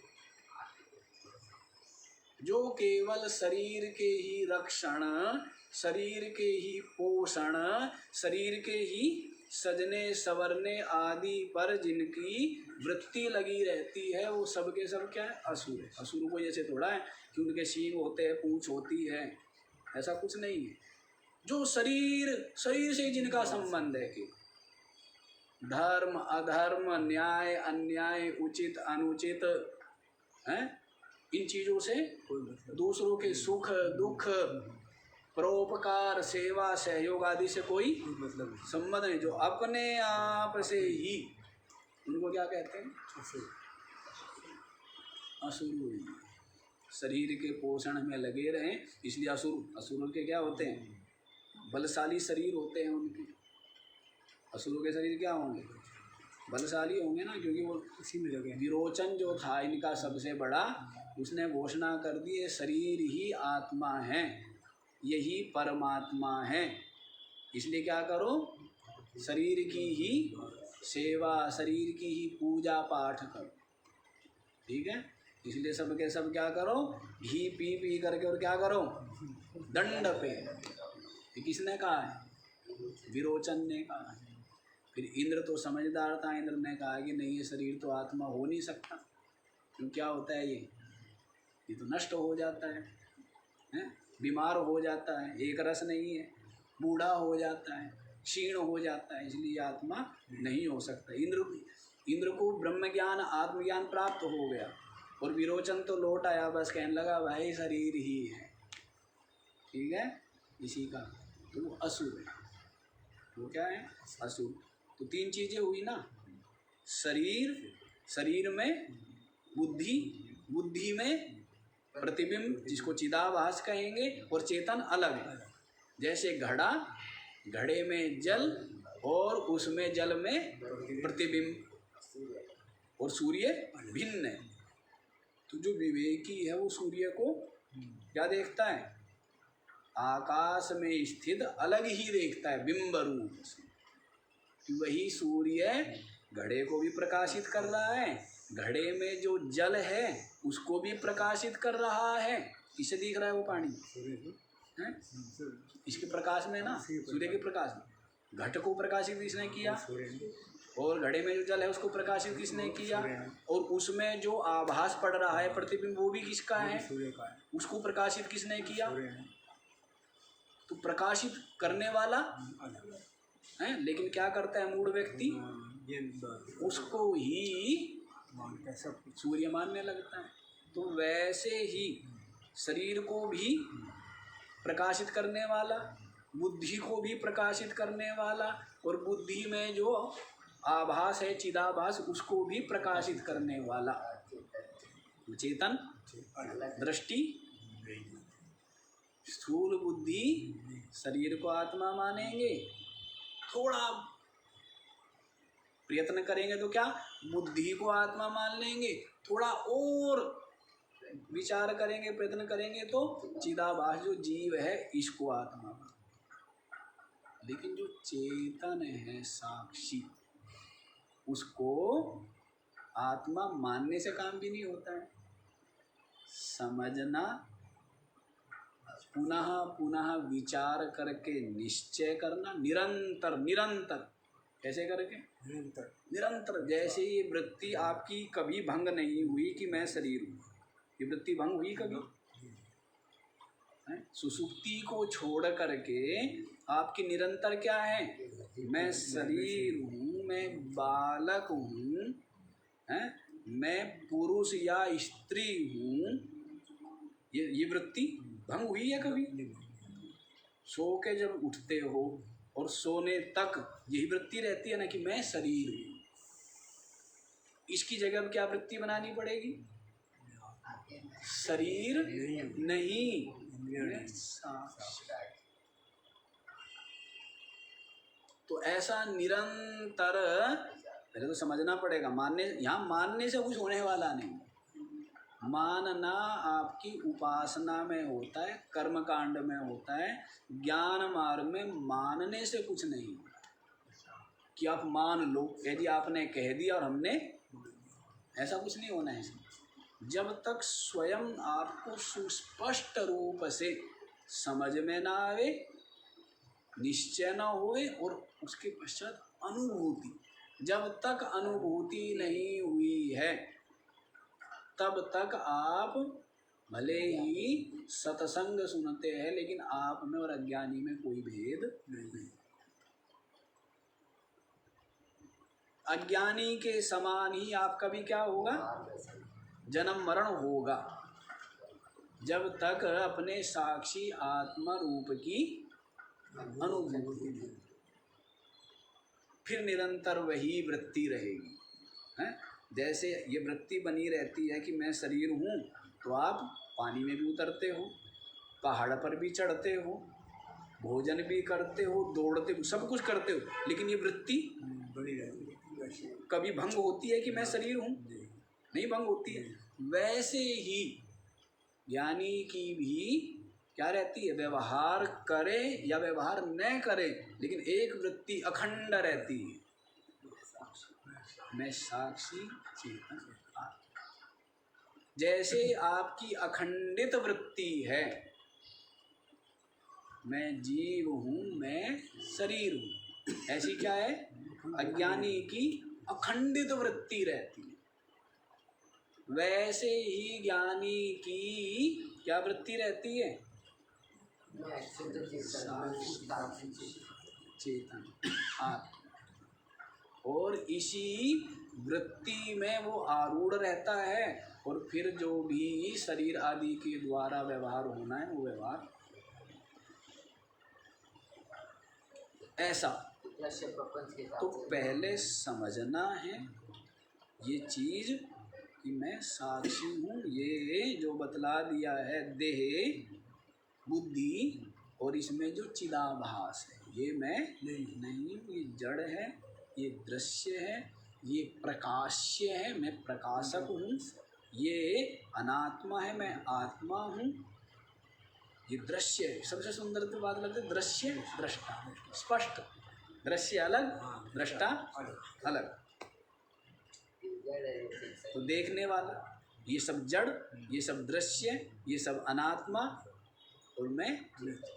जो केवल शरीर के ही रक्षण, शरीर के ही पोषण, शरीर के ही सजने संवरने आदि पर जिनकी वृत्ति लगी रहती है, वो सब के सब क्या है, असुर है। असुर को जैसे थोड़ा है कि उनके सींग होते हैं, पूंछ होती है, ऐसा कुछ नहीं है। जो शरीर, शरीर से जिनका संबंध है कि धर्म अधर्म, न्याय अन्याय, उचित अनुचित हैं, इन चीज़ों से दूसरों के सुख दुख, परोपकार, सेवा, सहयोग आदि से कोई मतलब संबंध नहीं। जो अपने आप से ही, उनको क्या कहते हैं, असुर। शरीर के पोषण में लगे रहें, इसलिए असुर। असुरों के क्या होते हैं, बलशाली शरीर होते हैं उनके। असुरों के शरीर क्या होंगे, बलशाली होंगे ना, क्योंकि वो उसी में लगे। विरोचन जो था इनका सबसे बड़ा, उसने घोषणा कर दी है शरीर ही आत्मा है, यही परमात्मा है, इसलिए क्या करो, शरीर की ही सेवा, शरीर की ही पूजा पाठ करो, ठीक है। इसलिए सब के सब क्या करो, घी पी पी करके, और क्या करो, दंड पे। ये किसने कहा है, विरोचन ने कहा है। फिर इंद्र तो समझदार था, इंद्र ने कहा कि नहीं, ये शरीर तो आत्मा हो नहीं सकता, क्यों, क्या होता है ये तो नष्ट हो जाता है, बीमार हो जाता है, एक रस नहीं है, बूढ़ा हो जाता है, क्षीण हो जाता है, इसलिए आत्मा नहीं हो सकता। इंद्र को ब्रह्म ज्ञान आत्मज्ञान प्राप्त हो गया, और विरोचन तो लौट आया, बस कहने लगा भाई शरीर ही है, ठीक है, इसी का तो वो असुर है। वो क्या है, असुर। तो तीन चीजें हुई ना, शरीर, शरीर में बुद्धि, बुद्धि में प्रतिबिंब जिसको चिदाभास कहेंगे, और चेतन अलग है। जैसे घड़ा, घड़े में जल और उसमें जल में प्रतिबिंब, और सूर्य भिन्न है। तो जो विवेकी है वो सूर्य को क्या देखता है? आकाश में स्थित अलग ही देखता है, बिंब रूप से। वही सूर्य घड़े को भी प्रकाशित कर रहा है, घड़े में जो जल है उसको भी प्रकाशित कर रहा है। किसे दिख रहा है वो पानी? हैं? इसके प्रकाश में ना, सूर्य के प्रकाश में। घट को प्रकाशित किसने किया? और घड़े में जो जल है उसको प्रकाशित किसने किया? और उसमें जो आभास पड़ रहा है, प्रतिबिंब, वो भी किसका है? उसको प्रकाशित किसने किया? तो प्रकाशित करने वाला है, लेकिन क्या करता है मूढ़ व्यक्ति? उसको ही सूर्य मानने लगता है। तो वैसे ही शरीर को भी प्रकाशित करने वाला, बुद्धि को भी प्रकाशित करने वाला, और बुद्धि में जो आभास है चिदाभास उसको भी प्रकाशित करने वाला चेतन, दृष्टि, स्थूल बुद्धि शरीर को आत्मा मानेंगे। थोड़ा प्रयत्न करेंगे तो क्या बुद्धि को आत्मा मान लेंगे, थोड़ा और विचार करेंगे, प्रयत्न करेंगे तो चिदाभास जो जीव है इसको आत्मा मान। लेकिन जो चेतन है साक्षी, उसको आत्मा मानने से काम भी नहीं होता है। समझना, पुनः पुनः विचार करके निश्चय करना, निरंतर निरंतर। कैसे करके? निरंतर। जैसे ये वृत्ति आपकी कभी भंग नहीं हुई कि मैं शरीर हूँ, ये वृत्ति भंग हुई कभी? सुसुप्ति को छोड़ करके आपकी निरंतर क्या है? मैं शरीर हूँ, मैं बालक हूँ, मैं पुरुष या स्त्री हूँ, ये वृत्ति भंग हुई है कभी? सो के जब उठते हो और सोने तक यही वृत्ति रहती है ना कि मैं शरीर हूँ। इसकी जगह क्या वृत्ति बनानी पड़ेगी? शरीर नहीं, मैं साक्षी। तो ऐसा निरंतर पहले तो समझना पड़ेगा। मानने, यहाँ मानने से कुछ होने वाला नहीं। मानना आपकी उपासना में होता है, कर्म कांड में होता है। ज्ञान मार्ग में मानने से कुछ नहीं होता कि आप मान लो, यदि आपने कह दिया और हमने, ऐसा कुछ नहीं होना है। जब तक स्वयं आपको सुस्पष्ट रूप से समझ में ना आवे, निश्चय ना होए, और उसके पश्चात अनुभूति, जब तक अनुभूति नहीं हुई है तब तक आप भले ही सत्संग सुनते हैं, लेकिन आप में और अज्ञानी में कोई भेद नहीं। अज्ञानी के समान ही आपका भी क्या होगा? जन्म मरण होगा, जब तक अपने साक्षी आत्मा रूप की अनुभूति। फिर निरंतर वही वृत्ति रहेगी, है? जैसे ये वृत्ति बनी रहती है कि मैं शरीर हूँ, तो आप पानी में भी उतरते हो, पहाड़ पर भी चढ़ते हो, भोजन भी करते हो, दौड़ते हो, सब कुछ करते हो, लेकिन ये वृत्ति कभी भंग होती है कि मैं शरीर हूँ? नहीं भंग होती है। वैसे ही ज्ञानी की भी क्या रहती है? व्यवहार करे या व्यवहार न करे, लेकिन एक वृत्ति अखंड रहती है, मैं साक्षी चेतन आत्मा। जैसे आपकी अखंडित वृत्ति है, मैं जीव हूँ, मैं शरीर हूँ, ऐसी क्या है? अज्ञानी की अखंडित वृत्ति रहती है। वैसे ही ज्ञानी की क्या वृत्ति रहती है? चेतन आत्मा। और इसी वृत्ति में वो आरूढ़ रहता है, और फिर जो भी शरीर आदि के द्वारा व्यवहार होना है वो व्यवहार ऐसा। दृश्य प्रपंच के तो हिसाब से पहले समझना है ये चीज कि मैं साक्षी हूँ। ये जो बतला दिया है देह बुद्धि और इसमें जो चिदाभास है ये मैं नहीं हूँ। ये जड़ है, ये दृश्य है, ये प्रकाश्य है, मैं प्रकाशक हूँ। ये अनात्मा है, मैं आत्मा हूँ। ये दृश्य है। सबसे सुंदर तो बात लगती है दृश्य दृष्टा, स्पष्ट। दृश्य अलग, दृष्टा अलग। जड़ है, ये सही। तो देखने वाला ये सब जड़, ये सब दृश्य, ये सब अनात्मा और मैं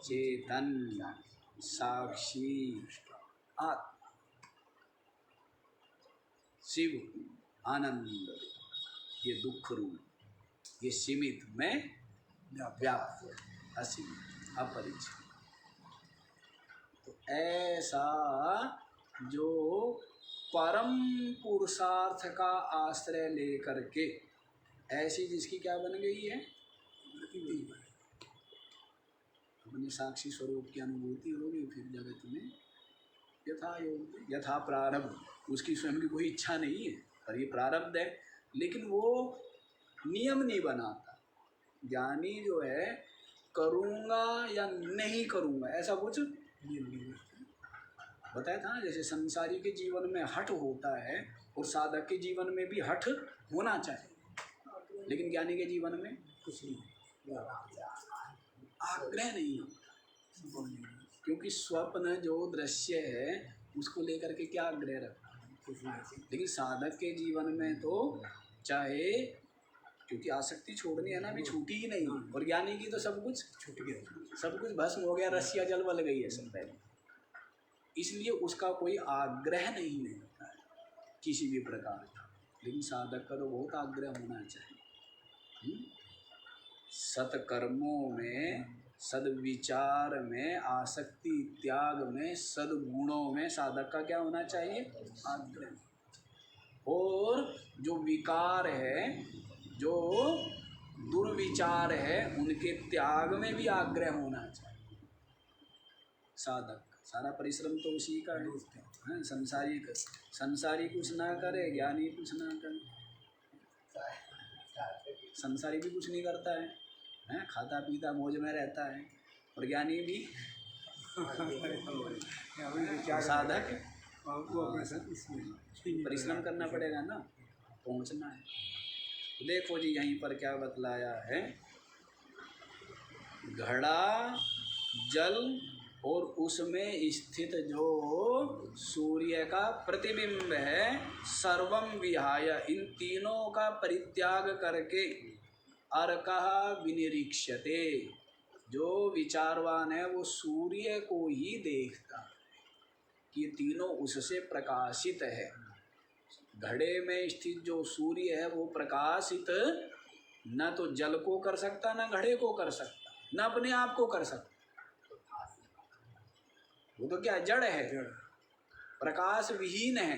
चेतन साक्षी आत्मा शिव आनंद। ये दुख रूप, ये सीमित, मैं व्याप्त, असीमित, अपरिचित। तो ऐसा जो परम पुरुषार्थ का आश्रय लेकर के ऐसी जिसकी क्या बन गई है, अपने साक्षी स्वरूप की अनुभूति होगी। फिर जगत में यथा योग यथा प्रारब्ध, उसकी स्वयं की कोई इच्छा नहीं है पर ये प्रारब्ध है। लेकिन वो नियम नहीं बनाता। ज्ञानी जो है करूँगा या नहीं करूँगा ऐसा कुछ बताया था ना। जैसे संसारी के जीवन में हठ होता है और साधक के जीवन में भी हठ होना चाहिए, लेकिन ज्ञानी के जीवन में कुछ नहीं, आग्रह नहीं होता। क्योंकि स्वप्न जो दृश्य है उसको लेकर के क्या आग्रह रखा है, कुछ नहीं। लेकिन साधक के जीवन में तो चाहे, क्योंकि आसक्ति छोड़नी है ना, अभी छूटी ही नहीं। और ज्ञानी की तो सब कुछ छूट गया, सब कुछ भस्म हो गया, रस्सियाँ जल बल गई है सब पहले। इसलिए उसका कोई आग्रह नहीं होता है किसी भी प्रकार का। लेकिन साधक का तो बहुत आग्रह होना चाहिए। सत्कर्मों में, सद्विचार में, आसक्ति त्याग में, सद्गुणों में साधक का क्या होना चाहिए, आग्रह। और जो विकार है, जो दुर्विचार है, उनके त्याग में भी आग्रह होना चाहिए साधक। सारा परिश्रम तो उसी का है। संसारी कुछ ना करे, ज्ञानी कुछ ना करे। संसारी भी कुछ नहीं करता है, खाता पीता मौज में रहता है। और ज्ञानी भी साधक परिश्रम करना पड़ेगा ना, पहुंचना है। तो देखो जी यहीं पर क्या बतलाया है। घड़ा जल और उसमें स्थित जो सूर्य का प्रतिबिंब है, सर्वम विहाय, इन तीनों का परित्याग करके अर्कः विनिरीक्ष्यते, जो विचारवान है वो सूर्य को ही देखता है कि ये तीनों उससे प्रकाशित है। घड़े में स्थित जो सूर्य है वो प्रकाशित न तो जल को कर सकता, न घड़े को कर सकता, न अपने आप को कर सकता। वो तो क्या जड़ है, प्रकाश विहीन है।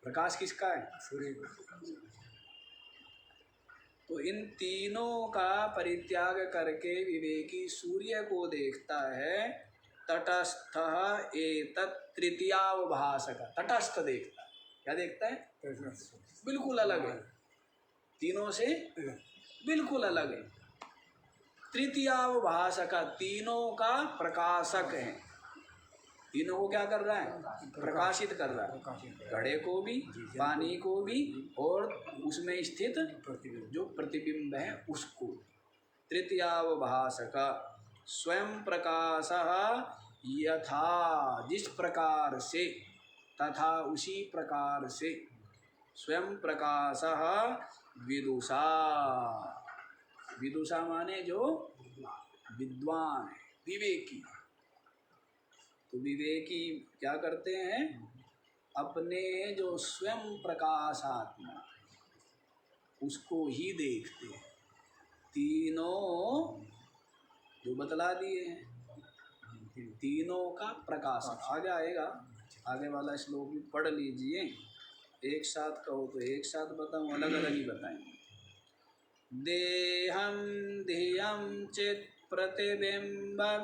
प्रकाश किसका है, सूर्य। तो इन तीनों का परित्याग करके विवेकी सूर्य को देखता है। तटस्थ एतत् तृतीयावभासक, तटस्थ देखता है। क्या देखता है, बिल्कुल अलग है, तीनों से बिल्कुल अलग है। तृतीयावभासक, तीनों का प्रकाशक है। तीनों को क्या कर रहा है, प्रकाशित कर रहा है। घड़े को भी, पानी को भी, और उसमें स्थित जो प्रतिबिंब है उसको। तृतीयावभासक स्वयं प्रकाशः यथा, जिस प्रकार से, तथा उसी प्रकार से, स्वयं प्रकाशः विदुषा। विदुषा माने जो विद्वान है, विवेकी। तो विवेकी क्या करते हैं, अपने जो स्वयं प्रकाश आत्मा उसको ही देखते हैं। तीनों जो बतला दिए हैं, तीनों का प्रकाश आगे आएगा। आगे वाला श्लोक भी पढ़ लीजिए। एक साथ कहो तो एक साथ बताऊं, अलग अलग ही बताएंगे। देहं धियं चित् प्रतिबिंबमेतं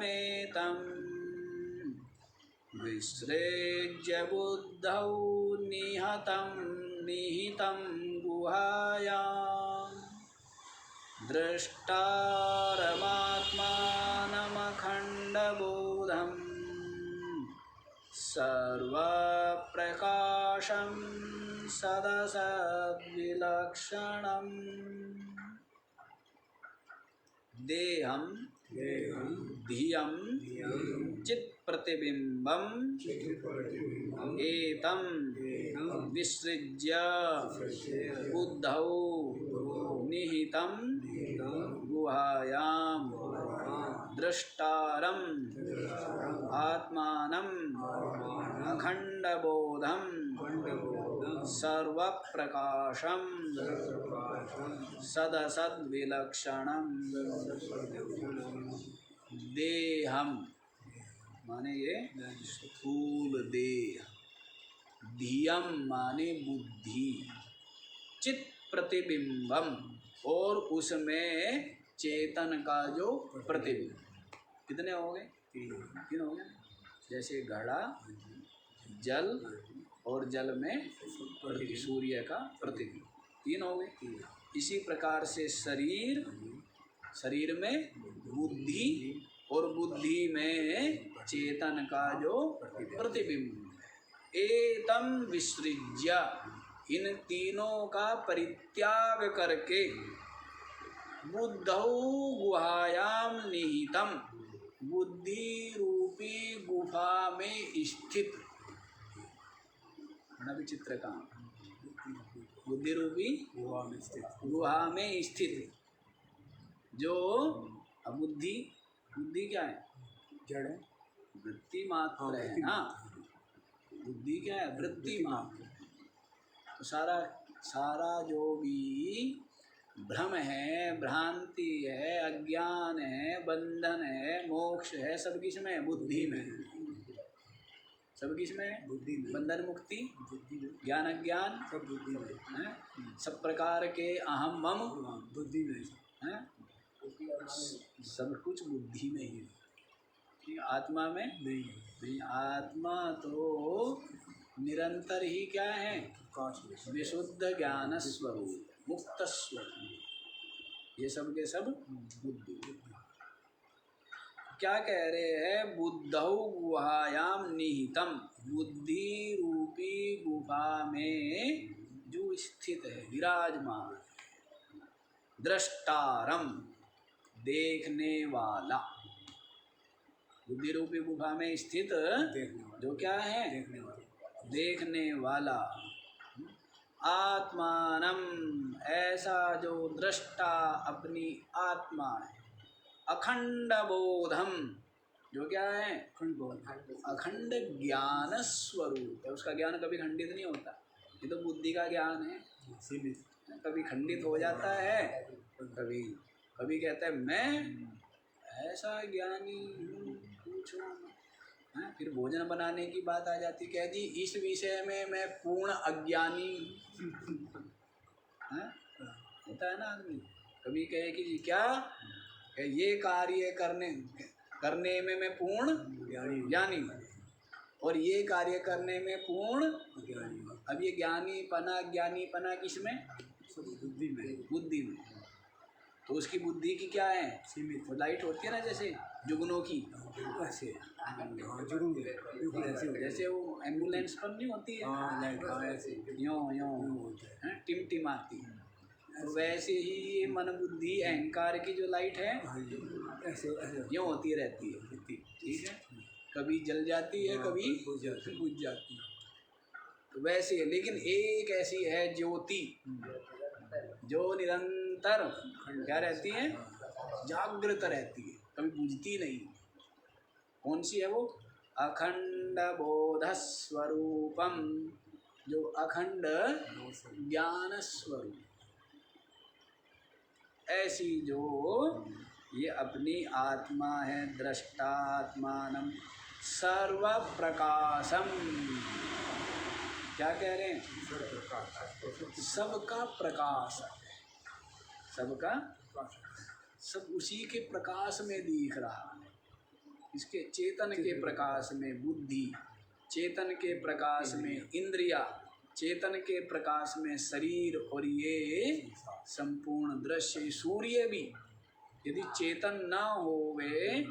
विसृज्य बुद्धौ निहितं गुहायां द्रष्टारमात्मानमखण्डबोधं सर्वप्रकाशं सदसद्विलक्षणम् देहं धियं चित्प्रतिबिम्बं एतं विसृज्य बुद्धौ निहितं गुहायां द्रष्टारम् आत्मानम् अखण्डबोधं सर्वप्रकाशं सदसद्विलक्षणं देहम माने ये स्थूल देह, धियम माने बुद्धि, चित प्रतिबिंबम और उसमें चेतन का जो प्रतिबिंब। कितने हो गए? तीन हो गए। जैसे घड़ा, जल और जल में सूर्य का प्रतिबिंब, तीन हो गए। इसी प्रकार से शरीर में बुद्धि और बुद्धि में चेतन का जो प्रतिबिंब। एतम विसृज्य, इन तीनों का परित्याग करके बुद्धौ गुहायाम निहितम, बुद्धि रूपी गुफा में स्थित। बड़ा विचित्र काम। बुद्धि रूपी गुहा में स्थित जो बुद्धि क्या है? जड़ है, वृत्ति मात्र है ना। बुद्धि क्या है? वृत्ति मात्र। तो सारा जो भी भ्रम है, भ्रांति है, अज्ञान है, बंधन है, मोक्ष है, सब किसमें है? बुद्धि में। सब किसमें है? बुद्धि में। बंधन मुक्ति, ज्ञान अज्ञान, सब बुद्धि में है। सब प्रकार के अहम मम बुद्धि में है। सब कुछ बुद्धि में ही है। आत्मा में नहीं। आत्मा तो निरंतर ही क्या है? विशुद्ध ज्ञान स्वरूप, मुक्त स्वरूप। ये सब के सब बुद्धि। क्या कह रहे हैं? बुद्धौ गुहायाम निहितम, बुद्धि रूपी गुफा में जो स्थित है, विराजमान। द्रष्टारम, देखने वाला। बुद्धि रूपी गुफा में स्थित जो क्या है? देखने वाला। आत्मानम, ऐसा जो दृष्टा अपनी आत्मा है। अखंड बोधम, जो क्या है? अखंड ज्ञान स्वरूप है। उसका ज्ञान कभी खंडित नहीं होता। ये तो बुद्धि का ज्ञान है, कभी खंडित हो जाता है, कभी कहता है मैं ऐसा ज्ञानी हूँ, पूछो। फिर भोजन बनाने की बात आ जाती, कह जी इस विषय में मैं पूर्ण अज्ञानी होता है ना आदमी। कभी कहे कि जी क्या ये कार्य करने में मैं पूर्ण ज्ञानी हूँ और ये कार्य करने में पूर्ण अज्ञानी। अब ये ज्ञानीपना किसमें? बुद्धि में। तो उसकी बुद्धि की क्या है? सीमित। वो लाइट होती है ना जैसे जुगनों की, जैसे वो एम्बुलेंस पर नहीं होती है, यों टिमटिमाती है। तो वैसे ही ये मन बुद्धि अहंकार की जो लाइट है यों होती रहती है। ठीक है, कभी जल जाती है, कभी बुझ जाती है। तो वैसे है, लेकिन एक ऐसी है ज्योति जो निरंतर क्या रहती है? जागृत रहती है, कभी बुझती नहीं। कौन सी है वो? अखंड बोध स्वरूपम, जो अखंड ज्ञान स्वरूप। ऐसी जो ये अपनी आत्मा है, दृष्टात्मानम सर्व प्रकाशम। क्या कह रहे हैं? सबका प्रकाश है। सबका सब उसी के प्रकाश में दिख रहा है। इसके चेतन के प्रकाश में बुद्धि चेतन के प्रकाश में इंद्रिया, चेतन के प्रकाश में शरीर, और ये संपूर्ण दृश्य। सूर्य भी यदि चेतन न होवे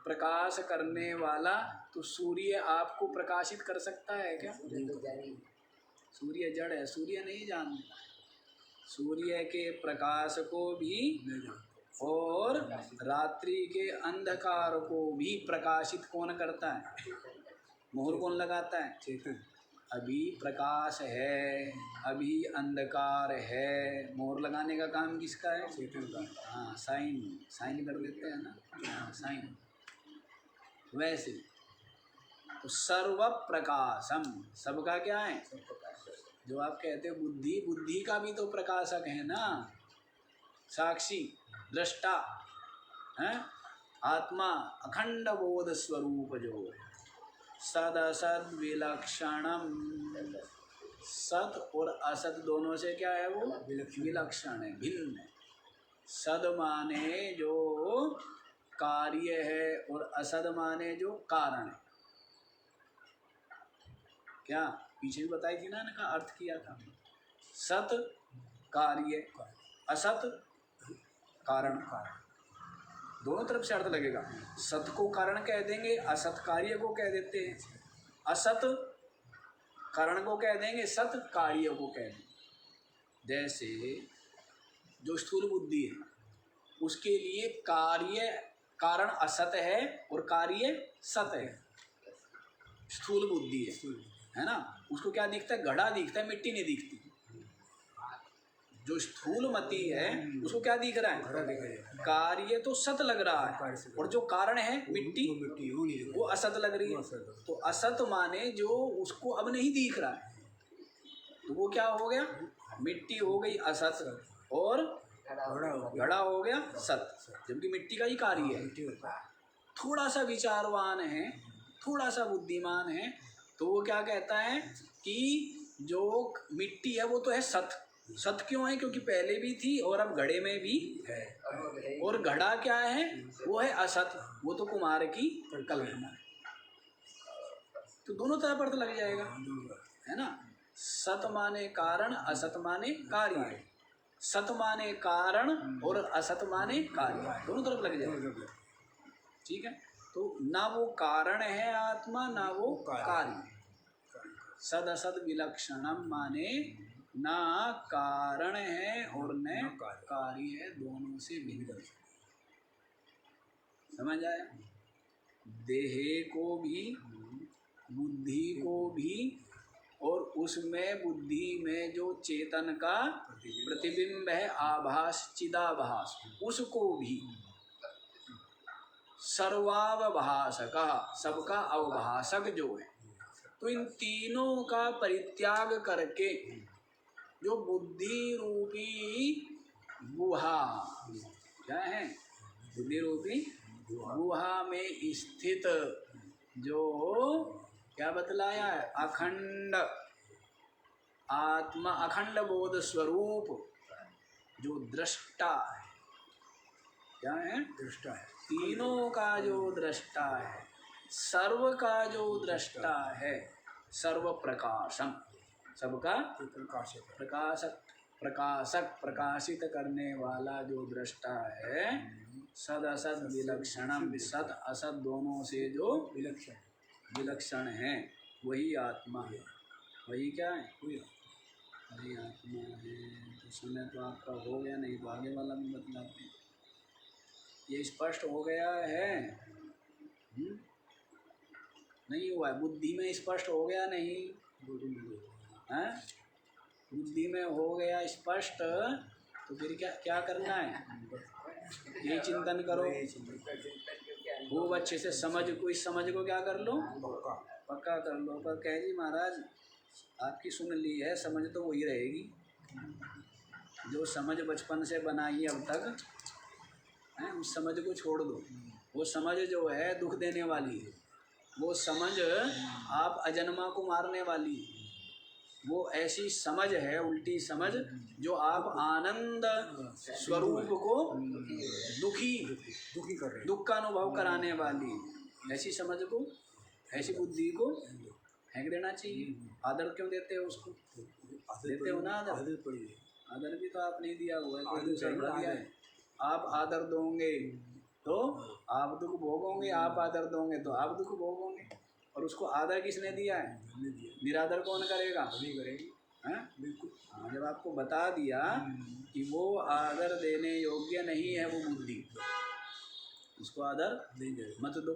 प्रकाश करने वाला, तो सूर्य आपको प्रकाशित कर सकता है क्या? सूर्य जड़ है, सूर्य नहीं जानता। सूर्य के प्रकाश को भी और रात्रि के अंधकार को भी प्रकाशित कौन करता है? मोहर कौन लगाता है? चेतन। अभी प्रकाश है, अभी अंधकार है, मोहर लगाने का काम किसका है? चेतन का। हाँ, साइन साइन कर देते हैं ना, हाँ, साइन। वैसे तो सर्व प्रकाशम, सबका क्या है? जो आप कहते हो बुद्धि, बुद्धि का भी तो प्रकाशक है ना, साक्षी, दृष्टा है। आत्मा अखंड बोध स्वरूप जो है, सद असद विलक्षणम। सत और असत दोनों से क्या है वो? विलक्षण है, भिन्न है। सद माने जो कार्य है और असद माने जो कारण है। क्या पीछे भी बताई थी ना, इनका अर्थ किया था। सत कार्य, असत कारण। दोनों तरफ से अर्थ लगेगा। सत को कारण कह देंगे, असत कार्य को कह देते हैं। असत कारण को कह देंगे, सत कार्य को कह देंगे। जैसे जो स्थूल बुद्धि है, उसके लिए कार्य कारण असत है और कार्य सत है। स्थूल बुद्धि है ना, उसको क्या दिखता है? घड़ा दिखता है, मिट्टी नहीं दिखती। जो स्थूल मति है उसको क्या दिख रहा है? कार्य तो सत लग रहा है, और जो कारण है मिट्टी, वो असत लग रही है। तो असत माने जो उसको अब नहीं दिख रहा है, तो वो क्या हो गया? मिट्टी हो गई असत, और घड़ा हो गया सत, जबकि मिट्टी का ही कार्य है। थोड़ा सा विचारवान है, थोड़ा सा बुद्धिमान है, तो वो क्या कहता है कि जो मिट्टी है वो तो है सत। सत क्यों है? क्योंकि पहले भी थी और अब घड़े में भी है। और घड़ा क्या है? वो है असत, वो तो कुम्हार की कल्पना है। तो दोनों तरफ अर्थ लग जाएगा, है ना। सत माने कारण, असत माने कार्य। सत माने कारण और असत माने कार्य, दोनों तरफ लग जाएगा। ठीक है, तो ना वो कारण है आत्मा, ना वो कार्य। सद असद विलक्षणम माने ना कारण है और न कार्य है, दोनों से भिन्न। समझ आया? देहे को भी, बुद्धि को भी, और उसमें बुद्धि में जो चेतन का प्रतिबिंब है, आभास, चिदाभास, उसको भी सर्वावभाषक, सबका अवभाषक जो है। तो इन तीनों का परित्याग करके जो बुद्धि रूपी गुहा, क्या है? बुद्धि रूपी गुहा में स्थित जो क्या बतलाया है? अखंड आत्मा, अखंड बोध स्वरूप जो दृष्टा है। क्या है? दृष्टा है। तीनों का जो दृष्टा है, सर्व का जो दृष्टा है, सर्व प्रकाशम, सबका प्रकाशक, प्रकाशक, प्रकाशित करने वाला जो दृष्टा है। सद असद विलक्षणम, सत असत दोनों से जो विलक्षण है, वही आत्मा है। वही क्या है? वही आत्मा है। तो समय तो आपका हो गया, नहीं तो आगे वाला भी बतलाते हैं। ये स्पष्ट हो गया है? नहीं हुआ है? बुद्धि में स्पष्ट हो गया नहीं? हैं? बुद्धि में हो गया स्पष्ट, तो फिर क्या क्या करना है? यही चिंतन करो, खूब अच्छे से समझ को, इस समझ को क्या कर लो? पक्का कर लो। पर कह जी महाराज आपकी सुन ली है, समझ तो वही रहेगी जो समझ बचपन से बनाई अब तक है। उस समझ को छोड़ दो। वो समझ जो है दुख देने वाली है, वो समझ आप अजन्मा को मारने वाली है। वो ऐसी समझ है, उल्टी समझ, जो आप आनंद स्वरूप को दुखी कर, दुख का अनुभव कराने वाली। ऐसी समझ को, ऐसी बुद्धि को फेंक देना चाहिए। आदर क्यों देते हो उसको? देते हो ना आदर? आदत पड़ी है। आदर भी तो आप नहीं दिया हुआ है, कोई आदर दूसरा चाहिए, दिया है। आदर। आप आदर दोगे तो आप दुख भोगोगे, आप आदर दोगे तो आप दुख भोगोगे। और उसको आदर किसने दिया है? हमने दिया, निरादर कौन करेगा? नहीं करेंगे हैं? बिल्कुल। हाँ, जब आपको बता दिया कि वो आदर देने योग्य नहीं है वो बुद्धि, उसको आदर नहीं करेंगे। मत दो।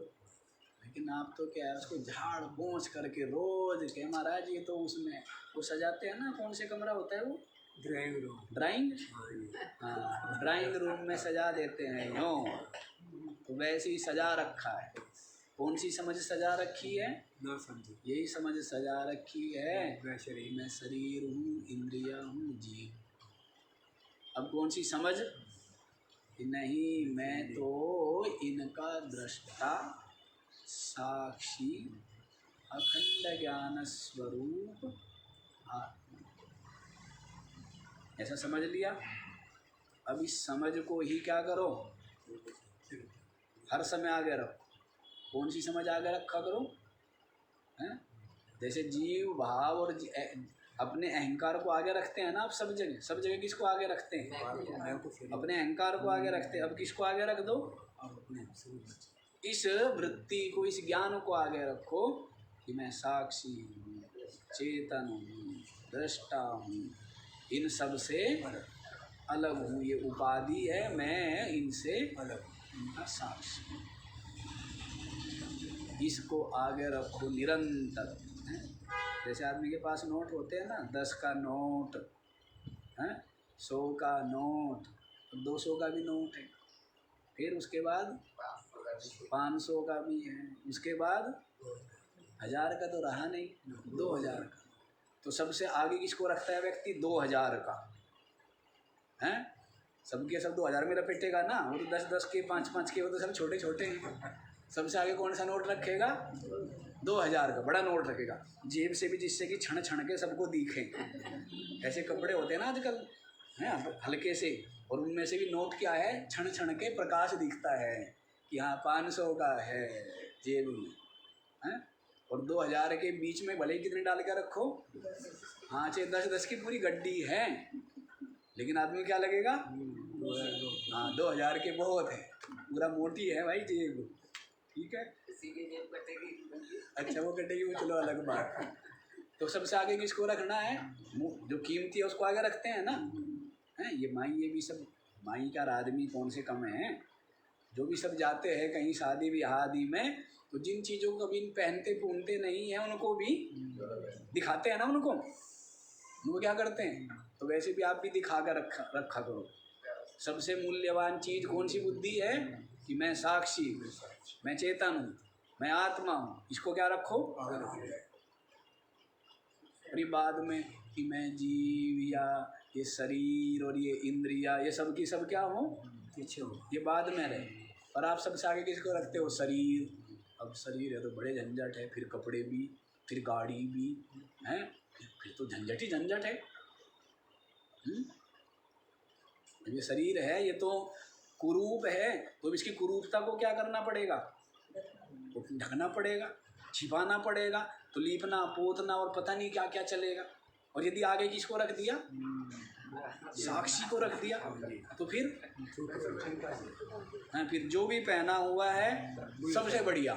लेकिन आप तो क्या है, उसको झाड़ पोंछ करके रोज के महाराज ये तो उसमें वो सजाते हैं ना, कौन से कमरा होता है वो? Drawing room. ड्राइंग, हाँ ये। हाँ ड्राइंग रूम में सजा देते हैं यूँ, तो वैसे ही सजा रखा है। कौन सी समझ सजा रखी है? ना समझे। यही समझ सजा रखी है, मैं शरीर मैं शरीर हूँ, इंद्रिया हूँ, जीव। अब कौन सी समझ कि नहीं, मैं तो इनका दृष्टा, साक्षी, अखंड ज्ञान स्वरूप आत्मा, ऐसा समझ लिया। अब इस समझ को ही क्या करो, हर समय आगे रखो। कौन सी समझ आगे रखा करो? हैं? जैसे जीव भाव और अपने अहंकार को आगे रखते हैं ना आप, सब जगह किसको आगे रखते हैं? मैं को शरीर। अपने अहंकार को आगे रखते हैं। अब किसको आगे रख दो? अब अपने शरीर। इस वृत्ति को, इस ज्ञान को आगे रखो कि मैं साक्षी हूँ, चेतन हूँ, दृष्टा हूँ, इन सब से अलग हूँ। ये उपाधि है, मैं इनसे अलग। इनका साक्षी हूँ। इसको आगे रखो निरंतर। हैं? जैसे आदमी के पास नोट होते हैं ना, 10 का नोट है, 100 का नोट, 200 का भी नोट है, फिर उसके बाद 500 का भी है, उसके बाद 1000 का तो रहा नहीं, 2000 का। तो सबसे आगे किसको रखता है व्यक्ति? 2000 का। हैं? सबके सब 2000 में लपेटेगा ना, वो तो 10-10 के, 5-5 के, वो तो सब छोटे छोटे हैं। सबसे आगे कौन सा नोट रखेगा? 2000 का बड़ा नोट रखेगा, जेब से भी, जिससे कि क्षण क्षण के सबको दिखे। ऐसे कपड़े होते हैं ना आजकल, हैं, हल्के से, और उनमें से भी नोट क्या है, क्षण क्षण के प्रकाश दिखता है कि हाँ 500 का है जेब में, हैं। और 2000 के बीच में भले ही कितने डाल के रखो, हाँ चाहे 10-10 की पूरी गड्डी है, लेकिन आदमी क्या लगेगा? हाँ 2000 के बहुत है, पूरा मोटी है भाई जेब, ठीक है। इसीलिए जेब कटेगी। अच्छा वो कटेगी, वो चलो अलग बात। तो सबसे आगे किसको रखना है? जो कीमती है उसको आगे रखते हैं ना, हैं। ये माई, ये भी सब माई का आदमी कौन से कम है? जो भी सब जाते हैं कहीं शादी ब्याह आदि में, तो जिन चीज़ों को कभी पहनते पूनते नहीं हैं उनको भी दिखाते हैं ना, उनको क्या करते हैं? तो वैसे भी आप भी दिखा कर रखा करो। सबसे मूल्यवान चीज़ कौन सी बुद्धि है? कि मैं साक्षी, मैं चेतन हूँ, मैं आत्मा हूँ। इसको क्या रखो? फिर बाद में कि मैं जीव या ये शरीर और ये इंद्रिया, ये सब की सब क्या हो, पीछे हो, ये बाद में रहे। और आप सबसे आगे किसको रखते हो? शरीर। अब शरीर है तो बड़े झंझट है, फिर कपड़े भी, फिर गाड़ी भी हैं, फिर तो झंझट ही झंझट है। ये शरीर है, ये तो कुरूप है, तो इसकी कुरूपता को क्या करना पड़ेगा? ढकना पड़ेगा, छिपाना पड़ेगा, तो लीपना पोतना और पता नहीं क्या क्या चलेगा। और यदि आगे किसको रख दिया? साक्षी को रख दिया, तो फिर हाँ, फिर जो भी पहना हुआ है सबसे बढ़िया,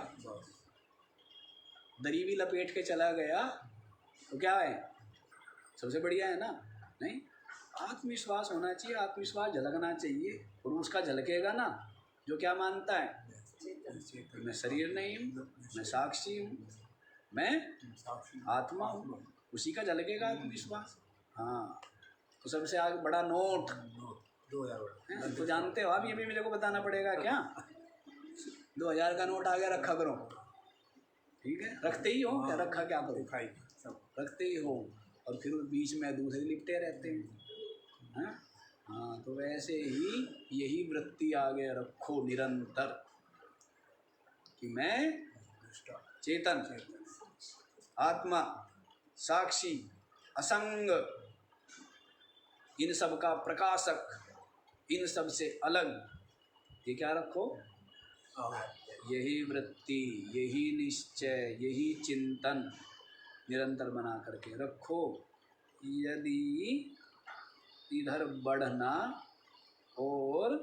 दरी भी लपेट के चला गया तो क्या है? सबसे बढ़िया है ना? नहीं, आत्मविश्वास होना चाहिए, आत्मविश्वास झलकना चाहिए। और उसका झलकेगा ना जो क्या मानता है? मैं शरीर नहीं हूँ, मैं साक्षी हूँ, मैं आत्मा हूँ, उसी का झलकेगा आत्मविश्वास। हाँ, तो सबसे आगे बड़ा नोट 2000 तो जानते हो आप, ये भी मेरे को बताना पड़ेगा क्या? 2000 का नोट आगे रखा करो, ठीक है। रखते ही हो क्या? रखा क्या करो? सब रखते ही हो, और फिर बीच में दूसरे लिपटे रहते हैं, हैं? हाँ, तो वैसे ही यही वृत्ति आगे रखो निरंतर कि मैं चेतन, आत्मा, साक्षी, असंग, इन सब का प्रकाशक, इन सब से अलग। ये क्या रखो? यही वृत्ति, यही निश्चय, यही चिंतन निरंतर बना करके रखो। यदि इधर बढ़ना और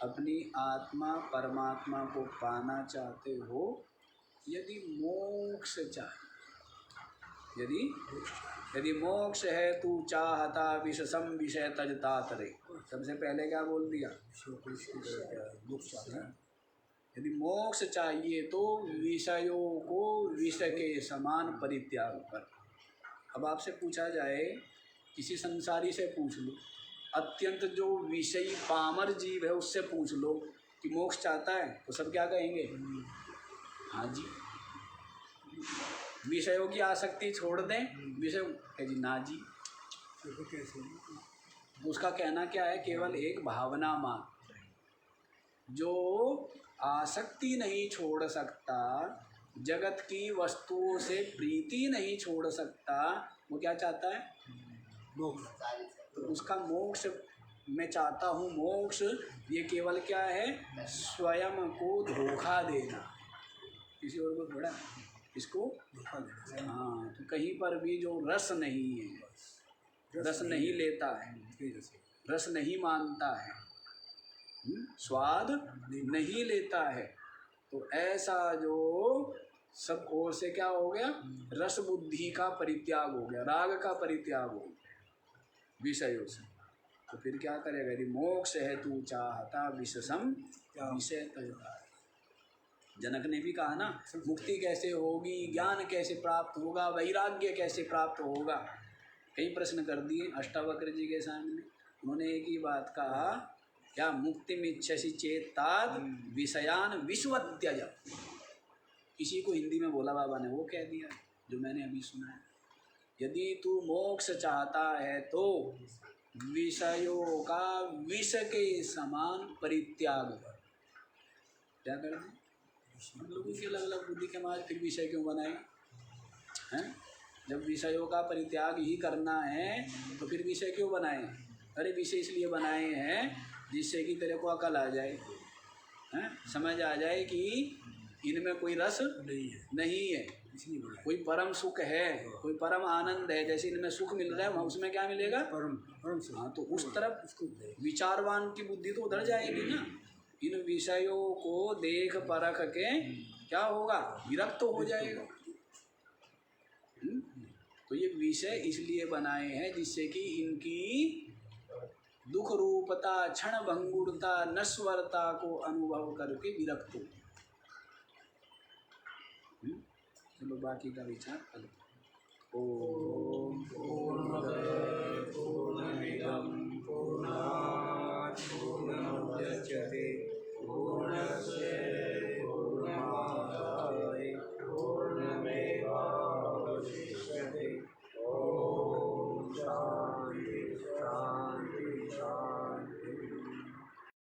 अपनी आत्मा परमात्मा को पाना चाहते हो, यदि मोक्ष चाहिए, यदि मोक्ष है तू चाहता विषसम विषय तजता तरे। सबसे पहले क्या बोल दिया? मोक्ष चाहता है। यदि मोक्ष चाहिए तो विषयों को विष के समान परित्याग कर। अब आपसे पूछा जाए, किसी संसारी से पूछ लो, अत्यंत जो विषयी पामर जीव है उससे पूछ लो कि मोक्ष चाहता है, तो सब क्या कहेंगे? हाँ जी। विषयों की आसक्ति छोड़ दें, विषय है जी ना जी। तो कैसे? उसका कहना क्या है? केवल एक भावना मात्र है। जो आसक्ति नहीं छोड़ सकता, जगत की वस्तुओं से प्रीति नहीं छोड़ सकता, वो क्या चाहता है? मोक्ष। तो उसका मोक्ष मैं चाहता हूँ। मोक्ष ये केवल क्या है? स्वयं को धोखा देना, किसी और को थोड़ा, इसको धोखा देना। हाँ। तो कहीं पर भी जो रस नहीं है, रस नहीं लेता है, रस नहीं मानता है, स्वाद नहीं लेता है, तो ऐसा जो सब ओर से क्या हो गया? रस बुद्धि का परित्याग हो गया, राग का परित्याग हो गया विषयों से। तो फिर क्या करेगा? यदि मोक्ष है तू चाहता विषसम विषय तजता। जनक ने भी कहा ना, मुक्ति कैसे होगी, ज्ञान कैसे प्राप्त होगा, वैराग्य कैसे प्राप्त होगा, कई प्रश्न कर दिए अष्टावक्र जी के सामने। उन्होंने एक ही बात कहा, क्या मुक्तिमिच्छसि चेताद विषयान विश्वत्यज। इसी को हिंदी में बोला बाबा ने, वो कह दिया जो मैंने अभी सुना है। यदि तू मोक्ष चाहता है तो विषयों का विष के समान परित्याग कर। क्या कर दें? हम लोगों की अलग अलग बुद्धि के मार्ग, फिर विषय क्यों बनाए हैं? जब विषयों का परित्याग ही करना है तो फिर विषय क्यों बनाए? अरे विषय इसलिए बनाए हैं जिससे कि तेरे को अकल आ जाए, हैं? समझ आ जाए कि इनमें कोई रस नहीं है, कोई परम सुख है, कोई परम आनंद है। जैसे इनमें सुख मिल रहा है, वहाँ उसमें क्या मिलेगा? परम सुख। हाँ, तो उस तरफ उसको विचारवान की बुद्धि तो उधर जाएगी ना। इन विषयों को देख परख के क्या होगा? विरक्त हो जाएगा। तो ये विषय इसलिए बनाए हैं जिससे कि इनकी दुख रूपता, क्षण भंगुरता, नश्वरता को अनुभव करके विरक्त हो। चलो बाकी का विचार कल। ओम